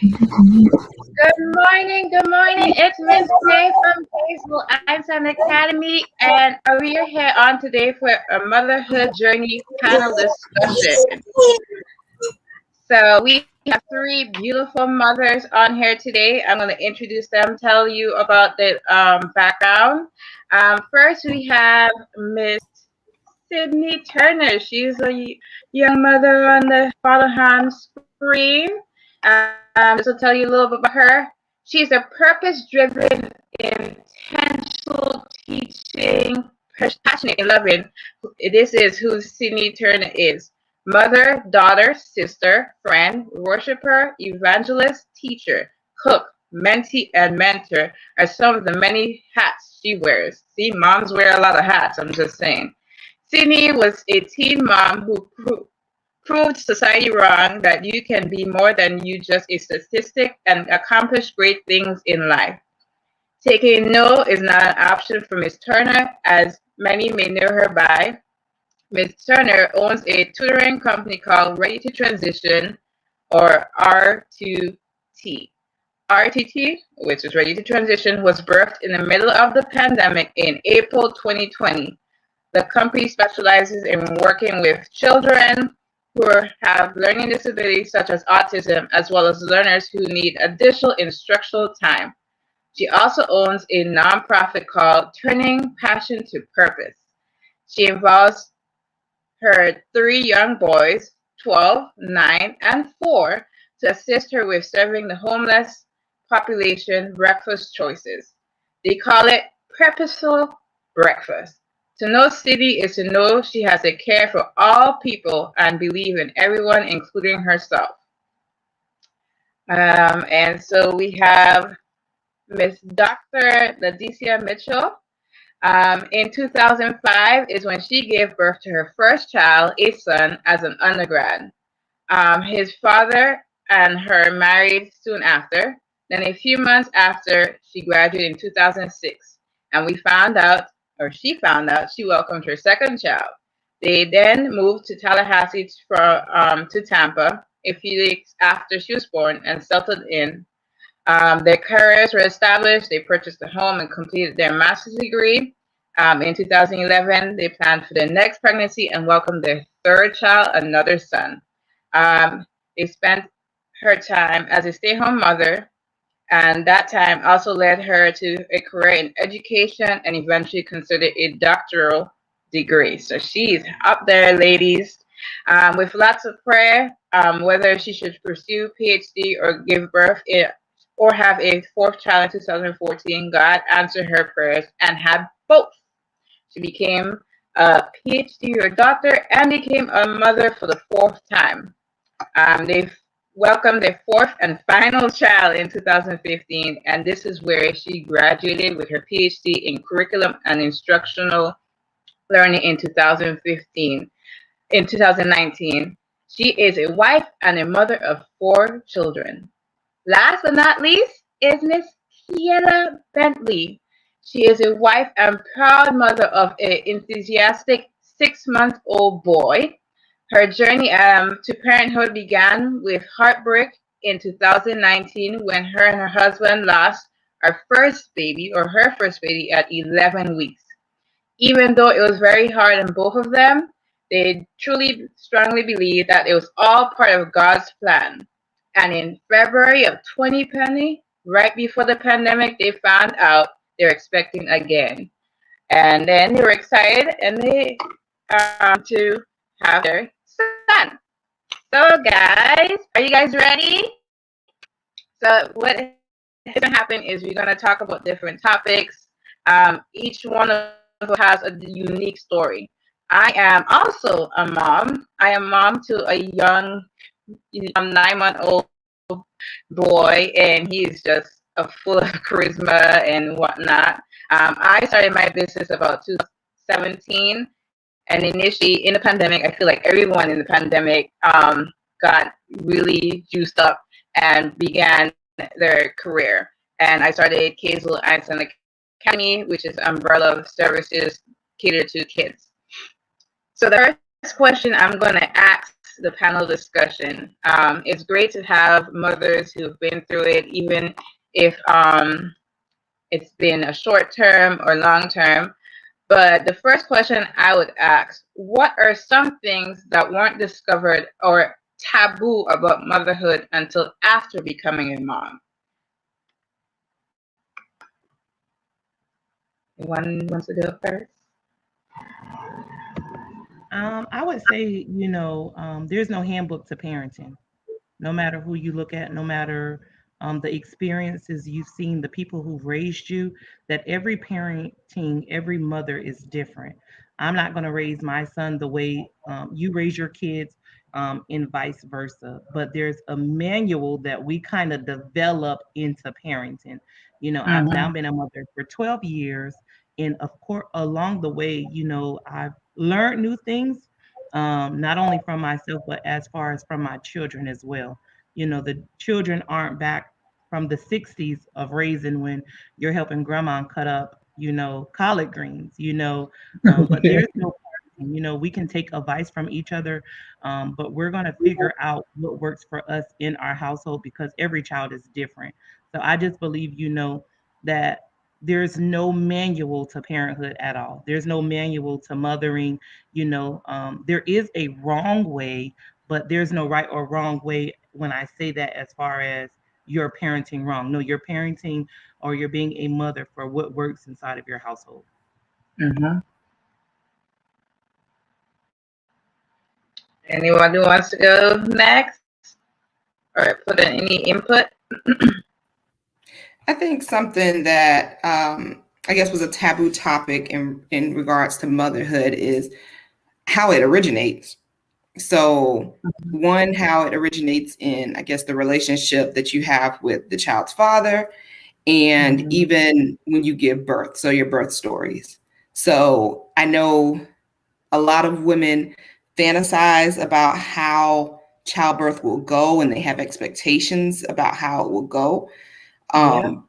Good morning, good morning. It's Miss K from Hazel Einstein Academy, and we are here on today for a Motherhood Journey panel discussion. So we have three beautiful mothers on here today. I'm going to introduce them, tell you about the background. First, we have Miss Sydney Turner. She's a young mother on the bottom hand screen. This will tell you a little bit about her. She's a purpose-driven, intentional teaching, passionate and loving. This is who Sydney Turner is. Mother, daughter, sister, friend, worshiper, evangelist, teacher, cook, mentee, and mentor are some of the many hats she wears. See, moms wear a lot of hats, I'm just saying. Sydney was a teen mom who proved society wrong, that you can be more than you just a statistic and accomplish great things in life. Taking no is not an option for Miss Turner, as many may know her by. Ms. Turner owns a tutoring company called Ready to Transition, or R2T. RTT, which is Ready to Transition, was birthed in the middle of the pandemic in April 2020. The company specializes in working with children who have learning disabilities such as autism, as well as learners who need additional instructional time. She also owns a nonprofit called Turning Passion to Purpose. She involves her three young boys, 12, 9, and 4, to assist her with serving the homeless population breakfast choices. They call it Purposeful Breakfast. To know Sydney is to know she has a care for all people and believe in everyone, including herself. And so we have Miss Dr. Leticia Mitchell. In 2005 is when she gave birth to her first child, a son, as an undergrad. His father and her married soon after. Then a few months after, she graduated in 2006. And we found out, or she found out, she welcomed her second child. They then moved to Tallahassee to Tampa a few weeks after she was born and settled in. Their careers were established. They purchased a home and completed their master's degree. In 2011, they planned for their next pregnancy and welcomed their third child, another son. They spent her time as a stay-home mother, and that time also led her to a career in education and eventually considered a doctoral degree. So she's up there, ladies, with lots of prayer, whether she should pursue PhD or give birth or have a fourth child in 2014. God answered her prayers and had both. She became a PhD or doctor and became a mother for the fourth time. They welcomed their fourth and final child in 2015, and this is where she graduated with her PhD in curriculum and instructional learning in 2015. In 2019, she is a wife and a mother of 4 children. Last but not least is Miss Kiera Bentley. She is a wife and proud mother of an enthusiastic 6-month-old boy. Her journey to parenthood began with heartbreak in 2019 when her and her husband lost her first baby at 11 weeks. Even though it was very hard on both of them, they truly strongly believe that it was all part of God's plan. And in February of 2020, right before the pandemic, they found out they're expecting again. And then they were excited and they to have their son. So guys, are you guys ready? So what is going to happen is we're going to talk about different topics. Each one of us has a unique story. I am also a mom. I am mom to a young 9-month-old boy, and he is just full of charisma and whatnot. I started my business about 2017, and initially in the pandemic, I feel like everyone in the pandemic got really juiced up and began their career. And I started Hazel Einstein Academy, which is umbrella of services catered to kids. So the first question I'm going to ask the panel discussion. It's great to have mothers who've been through it, even if it's been a short term or long term. But the first question I would ask, what are some things that weren't discovered or taboo about motherhood until after becoming a mom? One wants to go first? I would say, there's no handbook to parenting. No matter who you look at, no matter the experiences you've seen, the people who've raised you, that every parenting, every mother is different. I'm not going to raise my son the way you raise your kids, and vice versa. But there's a manual that we kind of develop into parenting. I've now Mm-hmm. been a mother for 12 years. And of course, along the way, I've learned new things, not only from myself, but as far as from my children as well. The children aren't back from the 60s of raising when you're helping grandma cut up, collard greens, but there's no we can take advice from each other, but we're going to figure out what works for us in our household because every child is different. So I just believe, that there's no manual to parenthood at all. There's no manual to mothering. There is a wrong way, but there's no right or wrong way when I say that as far as you're parenting wrong. No, you're parenting or you're being a mother for what works inside of your household. Mm-hmm. Anyone who wants to go next or put in any input? I think something that I guess was a taboo topic in regards to motherhood is how it originates. So, one, how it originates in, I guess, the relationship that you have with the child's father, and Mm-hmm. even when you give birth, so your birth stories. So, I know a lot of women fantasize about how childbirth will go and they have expectations about how it will go. Yep. Um,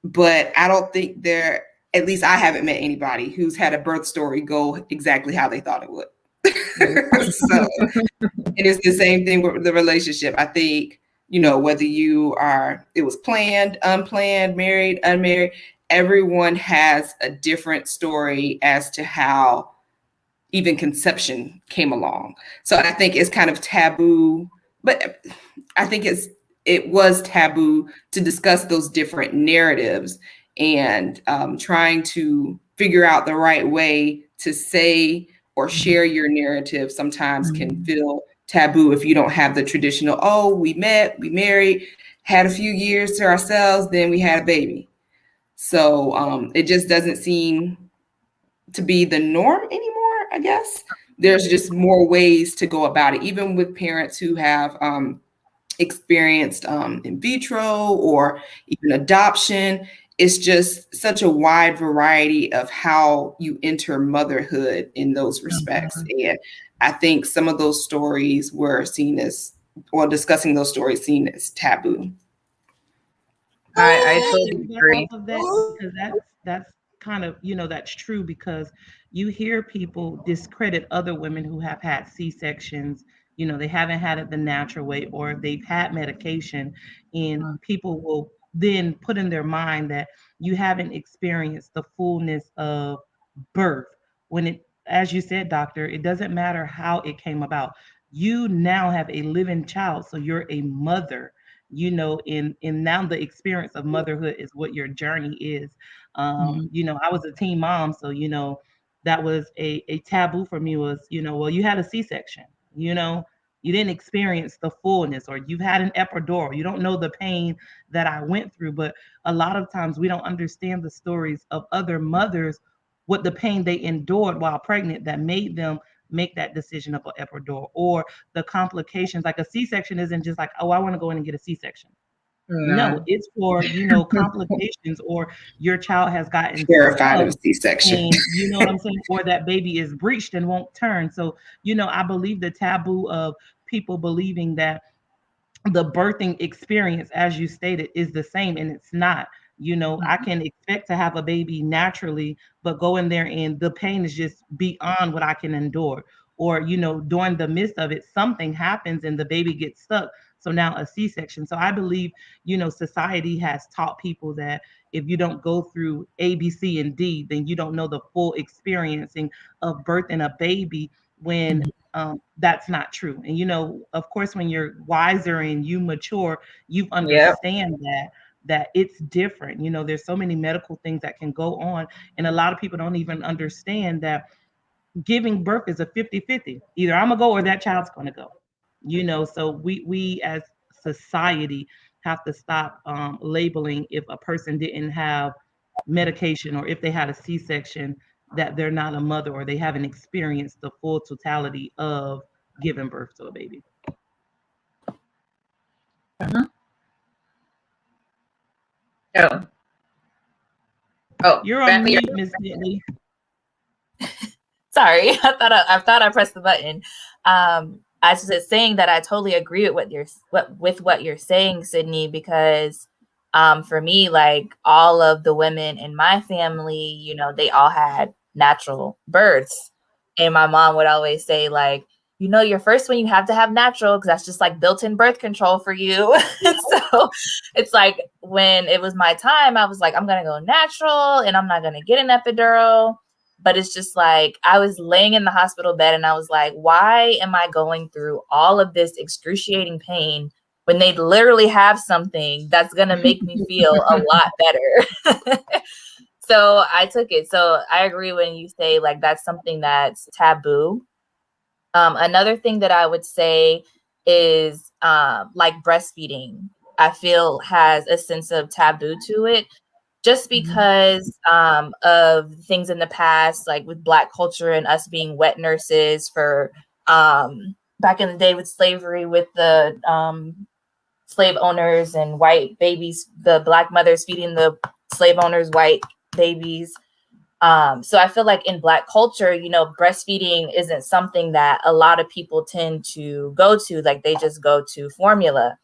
but I don't think there, at least I haven't met anybody who's had a birth story go exactly how they thought it would. So it is the same thing with the relationship. I think, whether it was planned, unplanned, married, unmarried, everyone has a different story as to how even conception came along. So I think it's kind of taboo, but I think it was taboo to discuss those different narratives, and trying to figure out the right way to say or share your narrative sometimes can Mm-hmm. feel taboo if you don't have the traditional, oh, we met, we married, had a few years to ourselves, then we had a baby. So it just doesn't seem to be the norm anymore, I guess. There's just more ways to go about it, even with parents who have experienced in vitro or even adoption. It's just such a wide variety of how you enter motherhood in those respects. Mm-hmm. And I think some of those stories were seen as, or discussing those stories seen as taboo. I Can I totally piggyback off agree. of that? Because that's kind of, that's true because you hear people discredit other women who have had C-sections, they haven't had it the natural way or they've had medication, and people will then put in their mind that you haven't experienced the fullness of birth when it, as you said, doctor, it doesn't matter how it came about. You now have a living child, so you're a mother, in now the experience of motherhood is what your journey is. Mm-hmm. I was a teen mom, so that was a taboo for me was, well, you had a C-section, you know, you didn't experience the fullness, or you've had an epidural, you don't know the pain that I went through. But a lot of times we don't understand the stories of other mothers, what the pain they endured while pregnant that made them make that decision of an epidural, or the complications. Like a C-section isn't just like, oh, I want to go in and get a C-section. No, No. it's for, complications, or your child has gotten Terrified stuck of C-section. and you know what I'm saying, or that baby is breached and won't turn. So, I believe the taboo of people believing that the birthing experience, as you stated, is the same, and it's not. I can expect to have a baby naturally, but go in there and the pain is just beyond what I can endure. or, you know, during the midst of it, something happens and the baby gets stuck. So now a C-section. So I believe, you know, society has taught people that if you don't go through A, B, C, and D, then you don't know the full experiencing of birthing a baby when that's not true. And, you know, of course, when you're wiser and you mature, you Yep. understand that it's different. You know, there's so many medical things that can go on. And a lot of people don't even understand that giving birth is a 50-50. Either I'm gonna go or that child's gonna go. You know, so we as society have to stop labeling if a person didn't have medication or if they had a C-section that they're not a mother or they haven't experienced the full totality of giving birth to a baby. Uh-huh. Oh, oh, You're on Bentley. mute, Miss Bentley. Sorry, I thought I pressed the button. I was just saying that I totally agree with what you're saying, Sydney, because for me, like all of the women in my family, you know, they all had natural births, and my mom would always say, like, you know, your first one you have to have natural because that's just like built-in birth control for you. So it's like when it was my time, I was like, I'm gonna go natural and I'm not gonna get an epidural. But it's just like I was laying in the hospital bed and I was like, why am I going through all of this excruciating pain when they literally have something that's going to make me feel a lot better? So I took it. So I agree when you say like that's something that's taboo. Another thing that I would say is like breastfeeding, I feel has a sense of taboo to it just because of things in the past, like with Black culture and us being wet nurses for back in the day with slavery, with the slave owners and white babies, the Black mothers feeding the slave owners white babies. So I feel like in Black culture, you know, breastfeeding isn't something that a lot of people tend to go to, like they just go to formula.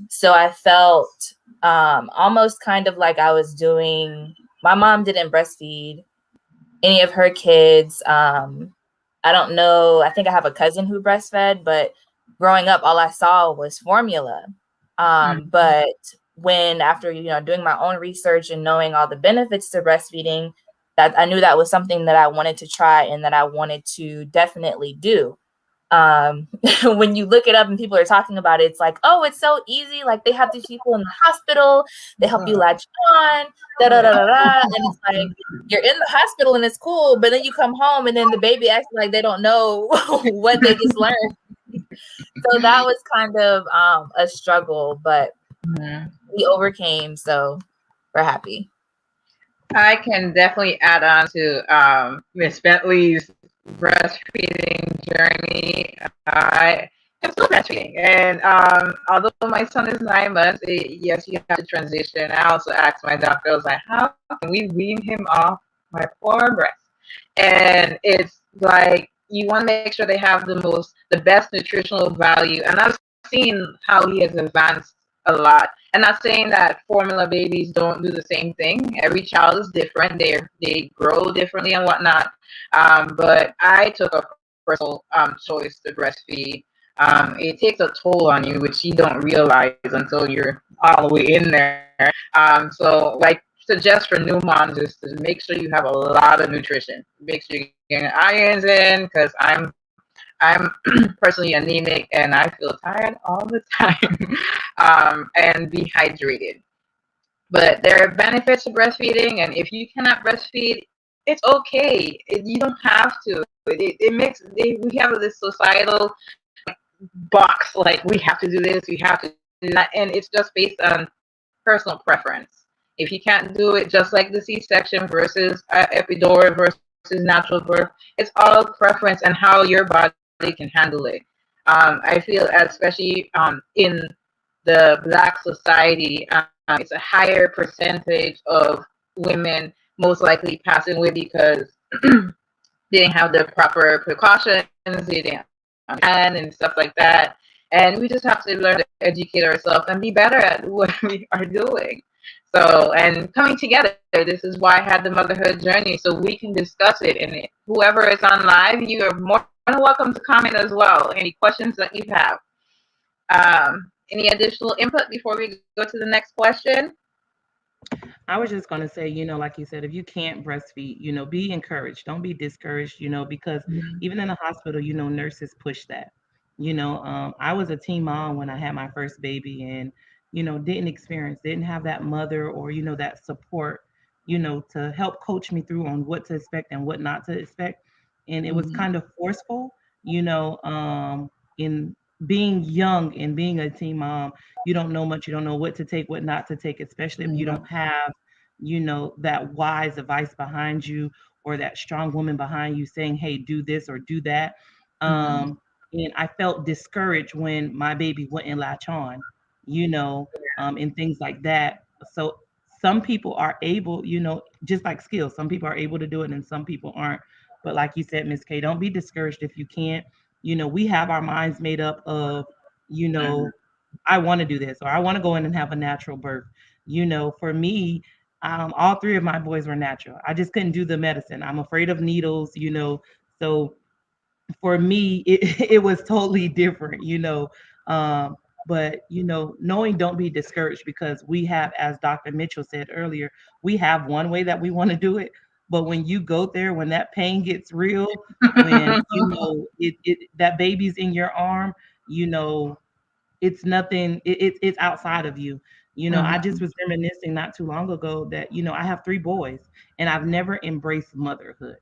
So I felt almost kind of like I was doing, my mom didn't breastfeed any of her kids. I don't know, I think I have a cousin who breastfed, but growing up, all I saw was formula. But when after, you know, doing my own research and knowing all the benefits to breastfeeding, that I knew that was something that I wanted to try and that I wanted to definitely do. When you look it up and people are talking about it, it's like, oh, it's so easy. Like they have these people in the hospital, they help you latch on, da da da da da. And it's like you're in the hospital and it's cool, but then you come home and then the baby acts like they don't know what they just learned. So that was kind of a struggle, but we overcame, so we're happy. I can definitely add on to Miss Bentley's breastfeeding journey. I am still breastfeeding, and although my son is 9 months, yes, you have to transition. I also asked my doctor, I was like, how can we wean him off my poor breast? And it's like you want to make sure they have the best nutritional value. And I've seen how he has advanced a lot. And not saying that formula babies don't do the same thing. Every child is different. They grow differently and whatnot. But I took a personal choice to breastfeed. It takes a toll on you, which you don't realize until you're all the way in there. So like suggest for new moms is to make sure you have a lot of nutrition. Make sure you're getting irons in, because I'm personally anemic and I feel tired all the time, and dehydrated. But there are benefits to breastfeeding, and if you cannot breastfeed, it's okay. You don't have to. We have this societal box, like we have to do this, we have to do that, and it's just based on personal preference. If you can't do it, just like the C-section versus epidural versus natural birth, it's all preference and how your body can handle it. I feel, especially in the Black society, it's a higher percentage of women most likely passing away because they didn't have the proper precautions, they didn't understand and stuff like that. And we just have to learn to educate ourselves and be better at what we are doing. So, and coming together, this is why I had the Motherhood Journey, so we can discuss it. And whoever is on live, you are more welcome to comment as well. Any questions that you have? Any additional input before we go to the next question? I was just going to say, like you said, if you can't breastfeed, be encouraged. Don't be discouraged, because Mhm. even in the hospital, nurses push that. I was a teen mom when I had my first baby and, didn't have that mother or, that support, to help coach me through on what to expect and what not to expect. And it was Mhm. kind of forceful, in being young and being a teen mom. You don't know much. You don't know what to take, what not to take, especially if you Mhm. don't have that wise advice behind you or that strong woman behind you saying, hey, do this or do that. Mhm. And I felt discouraged when my baby wouldn't latch on, and things like that. So some people are able, just like skills, some people are able to do it and some people aren't. But like you said, Miss K, don't be discouraged if you can't. We have our minds made up of, you Mhm. know, I want to do this or I want to go in and have a natural birth. For me, all three of my boys were natural. I just couldn't do the medicine. I'm afraid of needles, So for me, it was totally different, But knowing don't be discouraged because we have, as Dr. Mitchell said earlier, we have one way that we want to do it. But when you go there, when that pain gets real, when that baby's in your arm, you know it's nothing, it's outside of you. I just Mhm. was reminiscing not too long ago that I have three boys and I've never embraced motherhood.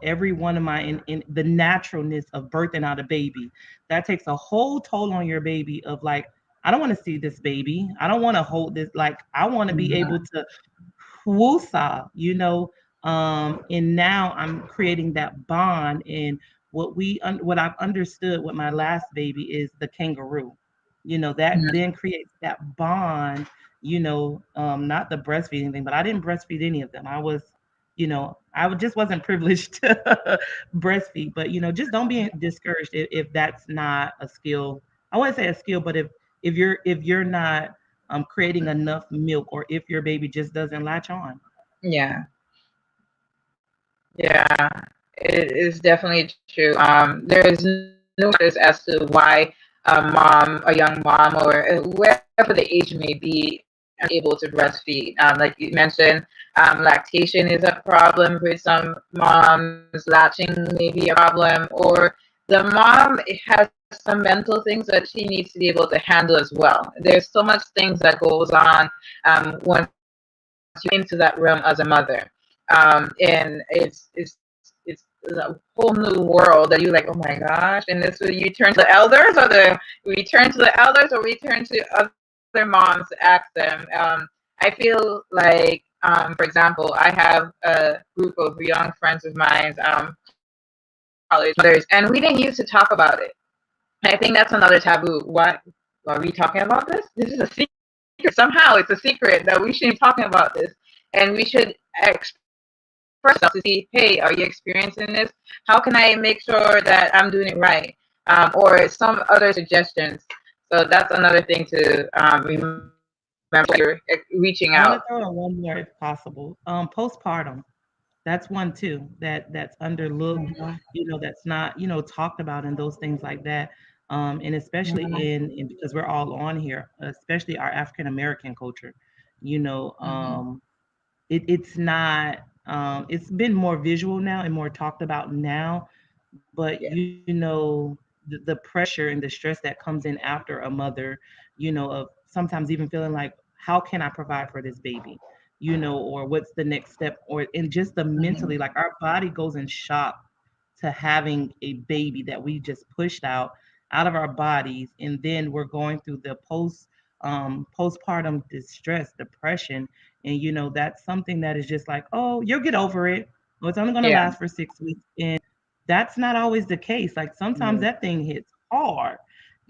Every one of my in the naturalness of birthing out a baby, that takes a whole toll on your baby of like, I don't want to see this baby, I don't want to hold this, like I want to be able Mhm. to woosah, and now I'm creating that bond. And what I've understood with my last baby is the kangaroo, that Mhm. then creates that bond, not the breastfeeding thing, but I didn't breastfeed any of them. Just wasn't privileged to breastfeed, but just don't be discouraged if that's not a skill. I wouldn't say a skill, but if you're not creating enough milk, or if your baby just doesn't latch on. Yeah. Yeah. It is definitely true. There is numerous as to why a young mom, or wherever the age may be, unable to breastfeed. Like you mentioned, lactation is a problem for some moms. Latching may be a problem, or the mom has some mental things that she needs to be able to handle as well. There's so much things that goes on once you into that realm as a mother, and it's a whole new world that you like. Oh my gosh! And this you turn to the elders, or we turn to the elders, or we turn to other moms to ask them. I feel like, for example, I have a group of young friends of mine, college mothers, and we didn't used to talk about it. And I think that's another taboo. What are we talking about this? This is a secret. Somehow it's a secret that we shouldn't be talking about this. And we should express ourselves to see, hey, are you experiencing this? How can I make sure that I'm doing it right? Or some other suggestions. So that's another thing to remember when you're reaching out. I want to throw in one more if possible. Postpartum. That's one too. That's underlooked, Mhm. that's not, talked about and those things like that. And especially Mhm. because we're all on here, especially our African American culture, you know, Mhm. um, it's not, it's been more visual now and more talked about now, but Yeah. the pressure and the stress that comes in after a mother, of sometimes even feeling like, how can I provide for this baby, or what's the next step, or and just the Mhm. mentally, like our body goes in shock to having a baby that we just pushed out of our bodies, and then we're going through the postpartum distress, depression, and that's something that is just like, oh, you'll get over it, oh, it's only going to Yeah. last for 6 weeks. And that's not always the case. Like sometimes Mm. that thing hits hard,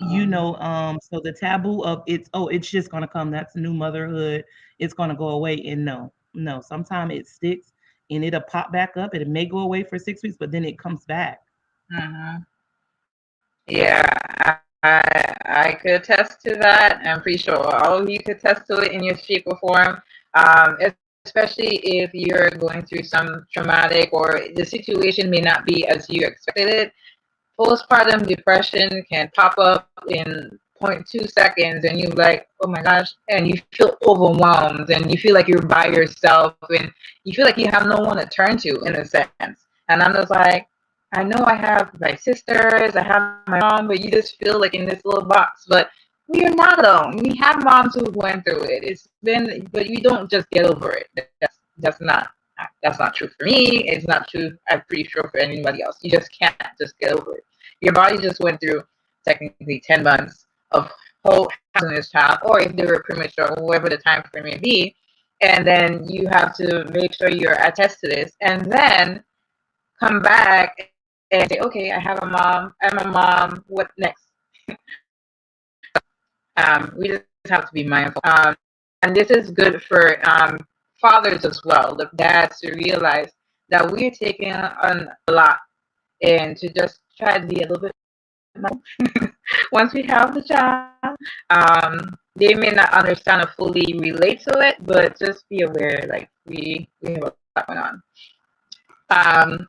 Mhm. so the taboo of it's just going to come, that's new motherhood, it's going to go away. And no, sometimes it sticks and it'll pop back up, it may go away for 6 weeks, but then it comes back. Mhm. Yeah, I could attest to that. I'm pretty sure all of you could attest to it in your shape or form. Especially if you're going through some traumatic, or the situation may not be as you expected it. postpartum depression can pop up in 0.2 seconds, and you're like, oh my gosh, and you feel overwhelmed, and you feel like you're by yourself, and you feel like you have no one to turn to in a sense. And I'm just like, I know I have my sisters, I have my mom, but you just feel like in this little box. But we are not alone. We have moms who went through it. It's been, but you don't just get over it. That's not true for me. It's not true, I'm pretty sure, for anybody else. You just can't just get over it. Your body just went through technically 10 months of housing this child, or if they were premature, or whatever the time frame may be. And then you have to make sure you're attest to this, and then come back and say, okay, I have a mom. I'm a mom. What next? We just have to be mindful. And this is good for fathers as well, the dads, to realize that we're taking on a lot, and to just try to be a little bit mindful once we have the child. They may not understand or fully relate to it, but just be aware, like we have a lot going on.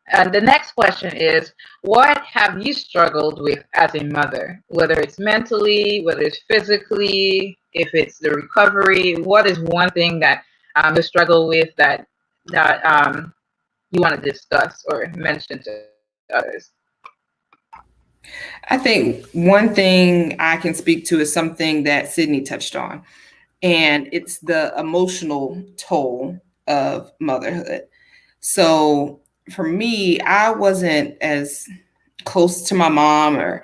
And the next question is, what have you struggled with as a mother? Whether it's mentally, whether it's physically, if it's the recovery, what is one thing that you struggle with that you want to discuss or mention to others? I think one thing I can speak to is something that Sydney touched on, and it's the emotional toll of motherhood. So for me, I wasn't as close to my mom, or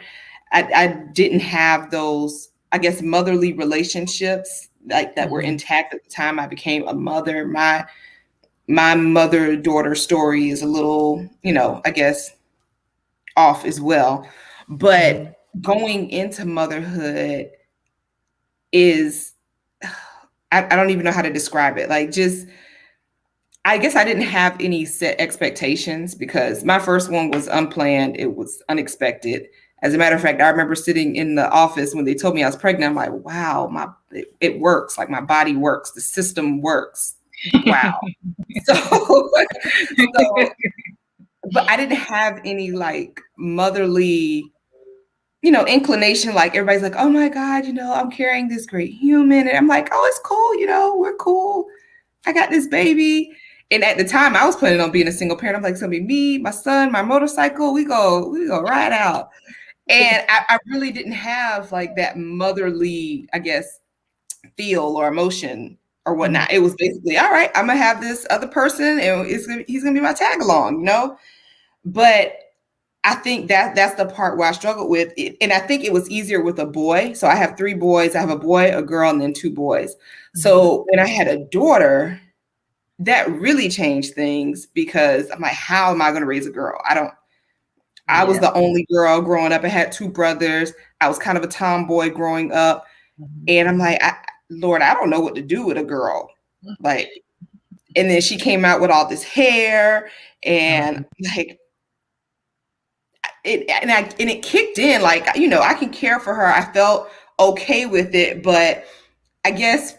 I didn't have those, I guess, motherly relationships like that were intact at the time I became a mother. My mother-daughter story is a little, I guess, off as well. But going into motherhood is, I don't even know how to describe it. Like, just, I guess I didn't have any set expectations because my first one was unplanned. It was unexpected. As a matter of fact, I remember sitting in the office when they told me I was pregnant. I'm like, wow, it works. Like, my body works. The system works. Wow. so, but I didn't have any like motherly, inclination. Like, everybody's like, oh my God, I'm carrying this great human. And I'm like, oh, it's cool. We're cool. I got this baby. And at the time I was planning on being a single parent. I'm like, it's gonna be me, my son, my motorcycle. We go ride out. And I really didn't have like that motherly, I guess, feel or emotion or whatnot. It was basically, all right, I'm gonna have this other person and he's gonna be my tag along, But I think that's the part where I struggled with it. And I think it was easier with a boy. So I have 3 boys. I have a boy, a girl, and then 2 boys. So when I had a daughter, that really changed things because I'm like, how am I going to raise a girl? I was the only girl growing up. I had 2 brothers. I was kind of a tomboy growing up. And I'm like, Lord, I don't know what to do with a girl. Like, and then she came out with all this hair and like, it kicked in, like, I can care for her. I felt okay with it, but I guess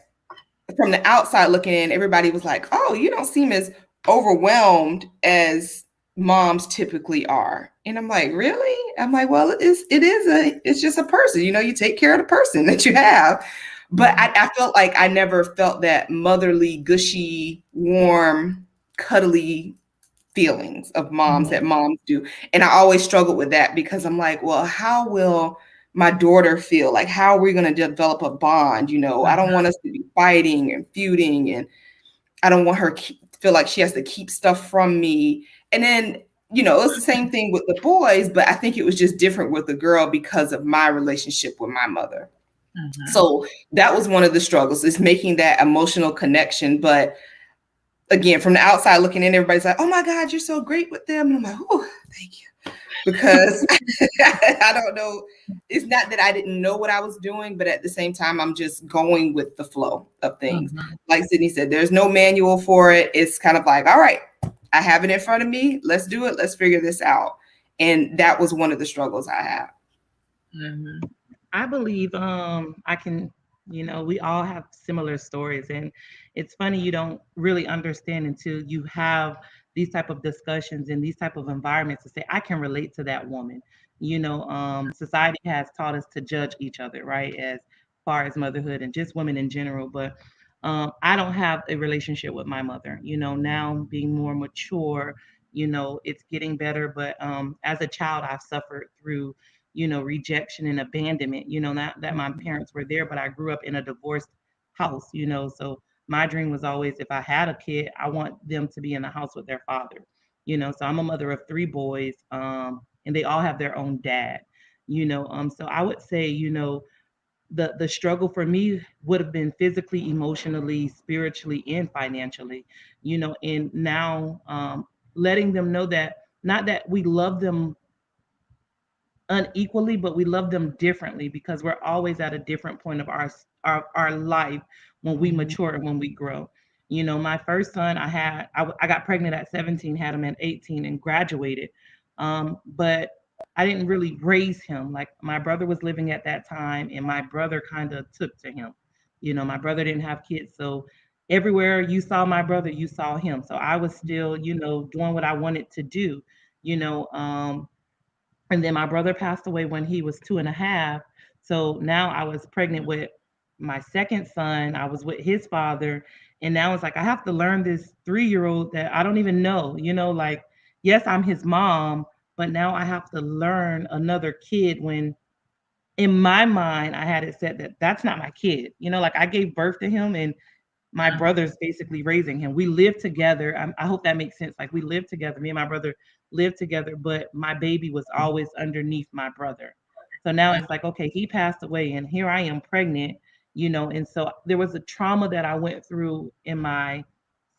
from the outside looking in, everybody was like, oh, you don't seem as overwhelmed as moms typically are. And I'm like, really? I'm like, well, it's just a person, you take care of the person that you have. But I felt like I never felt that motherly, gushy, warm, cuddly feelings of moms that moms do. And I always struggled with that because I'm like, well, how will my daughter feel? Like, how are we going to develop a bond? I don't want us to be fighting and feuding, and I don't want her to feel like she has to keep stuff from me. And then, it's the same thing with the boys, but I think it was just different with the girl because of my relationship with my mother. So that was one of the struggles, is making that emotional connection. But again, from the outside looking in, everybody's like, oh my God, you're so great with them. And I'm like, oh, thank you. Because I don't know. It's not that I didn't know what I was doing, but at the same time, I'm just going with the flow of things. Like Sydney said, there's no manual for it. It's kind of like, all right, I have it in front of me. Let's do it. Let's figure this out. And that was one of the struggles I have. I believe I can, we all have similar stories, and it's funny, you don't really understand until you have these type of discussions and these type of environments to say I can relate to that woman. Society has taught us to judge each other, right, as far as motherhood and just women in general. But I don't have a relationship with my mother. Now being more mature, it's getting better. But as a child, I've suffered through, rejection and abandonment. Not that my parents were there, but I grew up in a divorced house. So my dream was always, if I had a kid, I want them to be in the house with their father. So I'm a mother of three boys, and they all have their own dad. So I would say, the struggle for me would have been physically, emotionally, spiritually, and financially. And now letting them know that, not that we love them unequally, but we love them differently, because we're always at a different point of our life when we mature and when we grow. My first son, I got pregnant at 17, had him at 18, and graduated. But I didn't really raise him. Like, my brother was living at that time, and my brother kind of took to him. My brother didn't have kids, so everywhere you saw my brother, you saw him. So I was still, doing what I wanted to do. You know, um, and then my brother passed away when he was 2.5. So now I was pregnant with my second son. I was with his father. And now it's like I have to learn this 3-year-old that I don't even know. Like, yes, I'm his mom, but now I have to learn another kid when in my mind I had it set that that's not my kid. Like, I gave birth to him, and my brother's basically raising him. We live together. I hope that makes sense. Like, we live together. Me and my brother live together, but my baby was always underneath my brother. So now it's like, okay, he passed away, and here I am pregnant, and so there was a trauma that I went through in my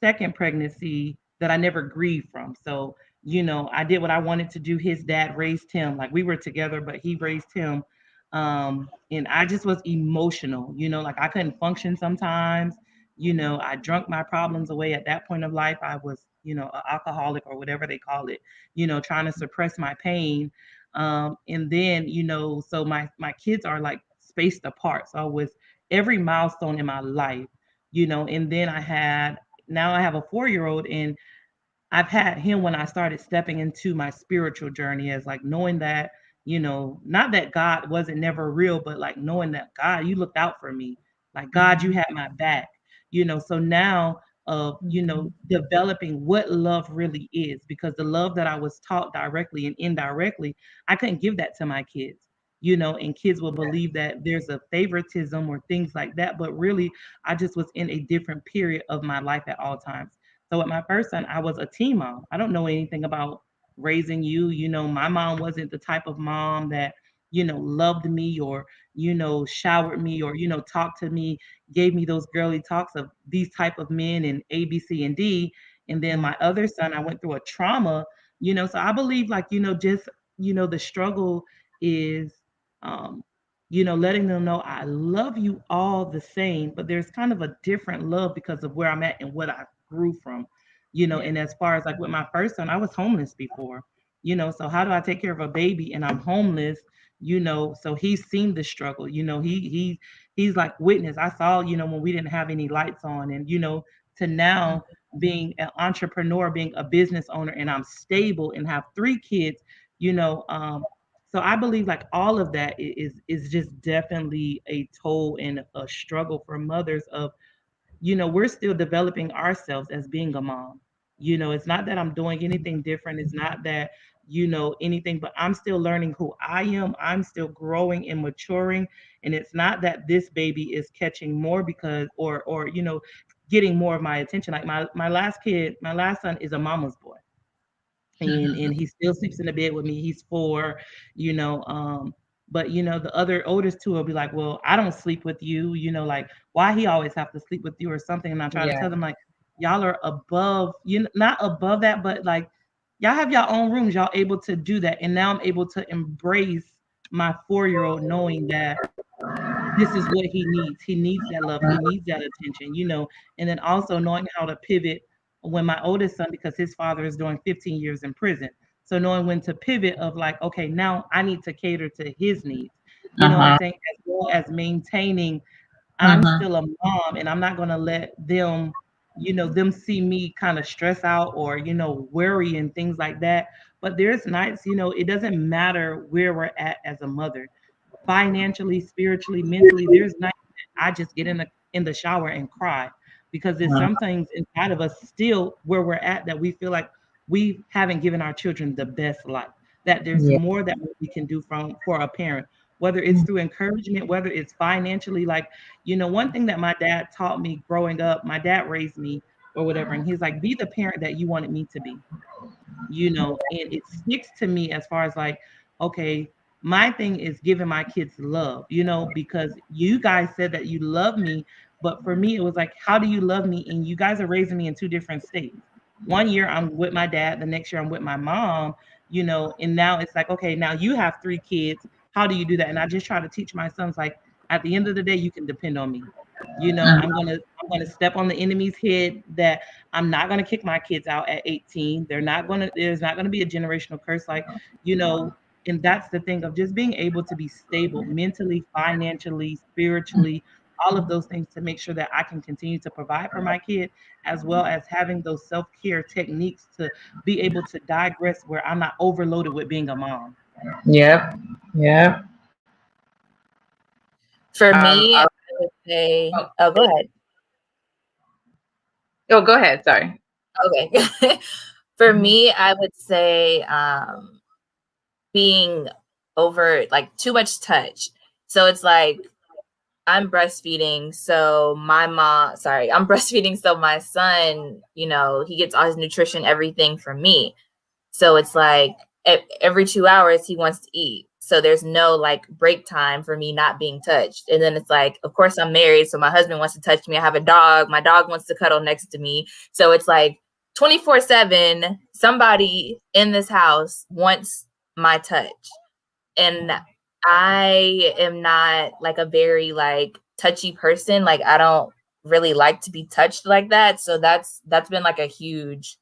second pregnancy that I never grieved from. So, I did what I wanted to do. His dad raised him. Like, we were together, but he raised him. And I just was emotional, like I couldn't function sometimes. I drunk my problems away. At that point of life, I was, an alcoholic or whatever they call it, trying to suppress my pain. And then, so my kids are like spaced apart. So I was every milestone in my life, and then now I have a 4-year-old, and I've had him when I started stepping into my spiritual journey, as like knowing that, not that God wasn't never real, but like knowing that, God, you looked out for me. Like, God, you had my back. So now of, developing what love really is, because the love that I was taught directly and indirectly, I couldn't give that to my kids. And kids will believe that there's a favoritism or things like that. But really, I just was in a different period of my life at all times. So with my first son, I was a teen mom. I don't know anything about raising you. My mom wasn't the type of mom that, loved me, or, showered me, or, talked to me, gave me those girly talks of these type of men and A, B, C, and D. And then my other son, I went through a trauma, so I believe, like, just, the struggle is, um, letting them know I love you all the same, but there's kind of a different love because of where I'm at and what I grew from. And as far as like with my first son, I was homeless before. So how do I take care of a baby and I'm homeless? So he's seen the struggle. He's like witness. I saw, when we didn't have any lights on, and to now being an entrepreneur, being a business owner, and I'm stable and have 3 kids. you know um so I believe like all of that is just definitely a toll and a struggle for mothers of, we're still developing ourselves as being a mom. It's not that I'm doing anything different. It's not that, anything, but I'm still learning who I am. I'm still growing and maturing. And it's not that this baby is catching more because, or, getting more of my attention. Like my last kid, my last son is a mama's boy, and he still sleeps in the bed with me. He's 4, you know. But the other oldest two will be like, well, I don't sleep with you, like why he always have to sleep with you or something. And I try to Yeah. tell them like, y'all are above, not above that, but like y'all have your own rooms, y'all able to do that. And now I'm able to embrace my 4-year-old knowing that this is what he needs. He needs that love. He needs that attention, and then also knowing how to pivot when my oldest son, because his father is doing 15 years in prison. So knowing when to pivot of like, okay, now I need to cater to his needs. You know what I'm Uh-huh. saying? As well as maintaining, I'm Uh-huh. still a mom and I'm not going to let them them see me kind of stress out or, worry and things like that. But there's nights, it doesn't matter where we're at as a mother, financially, spiritually, mentally. There's nights that I just get in the shower and cry because there's some things inside of us still where we're at that we feel like we haven't given our children the best life, that there's Yeah. more that we can do for a parent, whether it's through encouragement, whether it's financially. Like, one thing that my dad taught me growing up, my dad raised me or whatever, and he's like, be the parent that you wanted me to be, and it sticks to me as far as like, okay, my thing is giving my kids love, because you guys said that you love me, but for me, it was like, how do you love me? And you guys are raising me in two different states. One year I'm with my dad, the next year I'm with my mom, and now it's like, okay, now you have three kids. How do you do that? And I just try to teach my sons, like, at the end of the day, you can depend on me. I'm gonna step on the enemy's head, that I'm not gonna kick my kids out at 18. There's not gonna be a generational curse, like, you know, and that's the thing of just being able to be stable mentally, financially, spiritually, all of those things to make sure that I can continue to provide for my kid, as well as having those self-care techniques to be able to digress where I'm not overloaded with being a mom. Yep. Yep. For Um, me, uh, I would say, oh, oh, go ahead. oh, go ahead. Sorry. Okay. For me, I would say being over like too much touch. So it's like I'm breastfeeding, so I'm breastfeeding, so my son, he gets all his nutrition, everything from me. So it's like every 2 hours he wants to eat. So there's no like break time for me not being touched. And then it's like, of course I'm married, so my husband wants to touch me. I have a dog. My dog wants to cuddle next to me. So it's like 24/7, somebody in this house wants my touch. And I am not like a very like touchy person. Like I don't really like to be touched like that. So that's been like a huge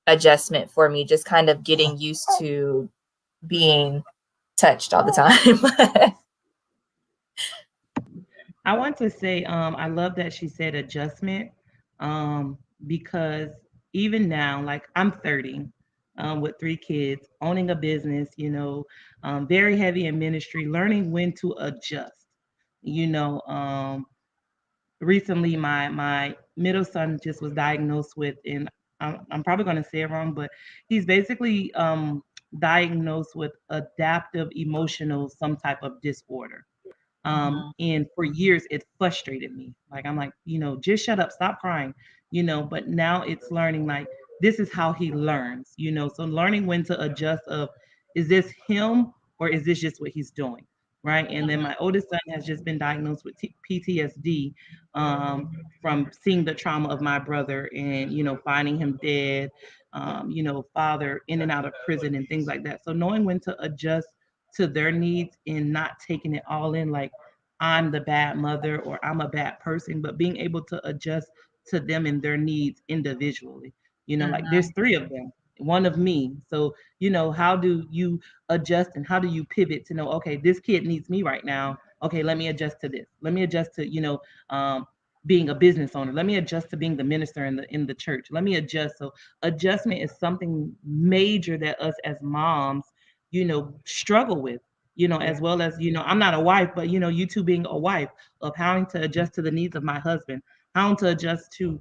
adjustment for me, just kind of getting used to being touched all the time. I want to say, I love that she said adjustment, because even now, like I'm 30, with three kids, owning a business, very heavy in ministry, learning when to adjust. You know, recently my middle son just was diagnosed with, and I'm probably going to say it wrong, but he's basically diagnosed with adaptive emotional some type of disorder. And for years, it frustrated me. Like, I'm like, just shut up, stop crying, but now it's learning, like, this is how he learns, so learning when to adjust of, is this him or is this just what he's doing? Right. And then my oldest son has just been diagnosed with PTSD, from seeing the trauma of my brother and, finding him dead, father in and out of prison and things like that. So knowing when to adjust to their needs and not taking it all in like I'm the bad mother or I'm a bad person, but being able to adjust to them and their needs individually. Like there's three of them, one of me. So, how do you adjust and how do you pivot to know, okay, this kid needs me right now. Okay, let me adjust to this. Let me adjust to, being a business owner. Let me adjust to being the minister in the church. Let me adjust. So adjustment is something major that us as moms, struggle with, as well as, I'm not a wife, but, you two being a wife, of having to adjust to the needs of my husband, how to adjust to,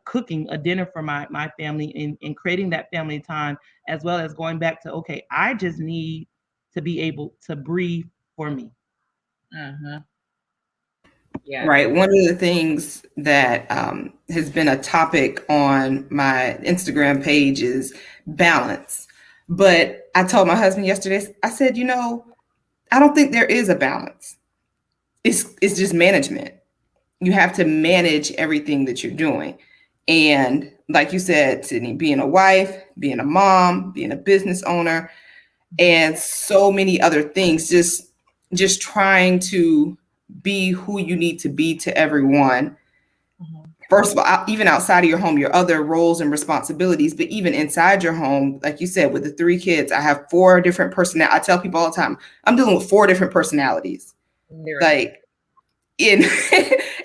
cooking a dinner for my family and creating that family time, as well as going back to, okay, I just need to be able to breathe for me. Mm-hmm. Yeah. Right. One of the things that has been a topic on my Instagram page is balance. But I told my husband yesterday, I said, I don't think there is a balance. It's just management. You have to manage everything that you're doing. And like you said, Sydney, being a wife, being a mom, being a business owner, and so many other things, just trying to be who you need to be to everyone. First of all, even outside of your home, your other roles and responsibilities, but even inside your home, like you said, with the three kids, I have 4 different personalities. I tell people all the time, I'm dealing with 4 different personalities. Right. Like, And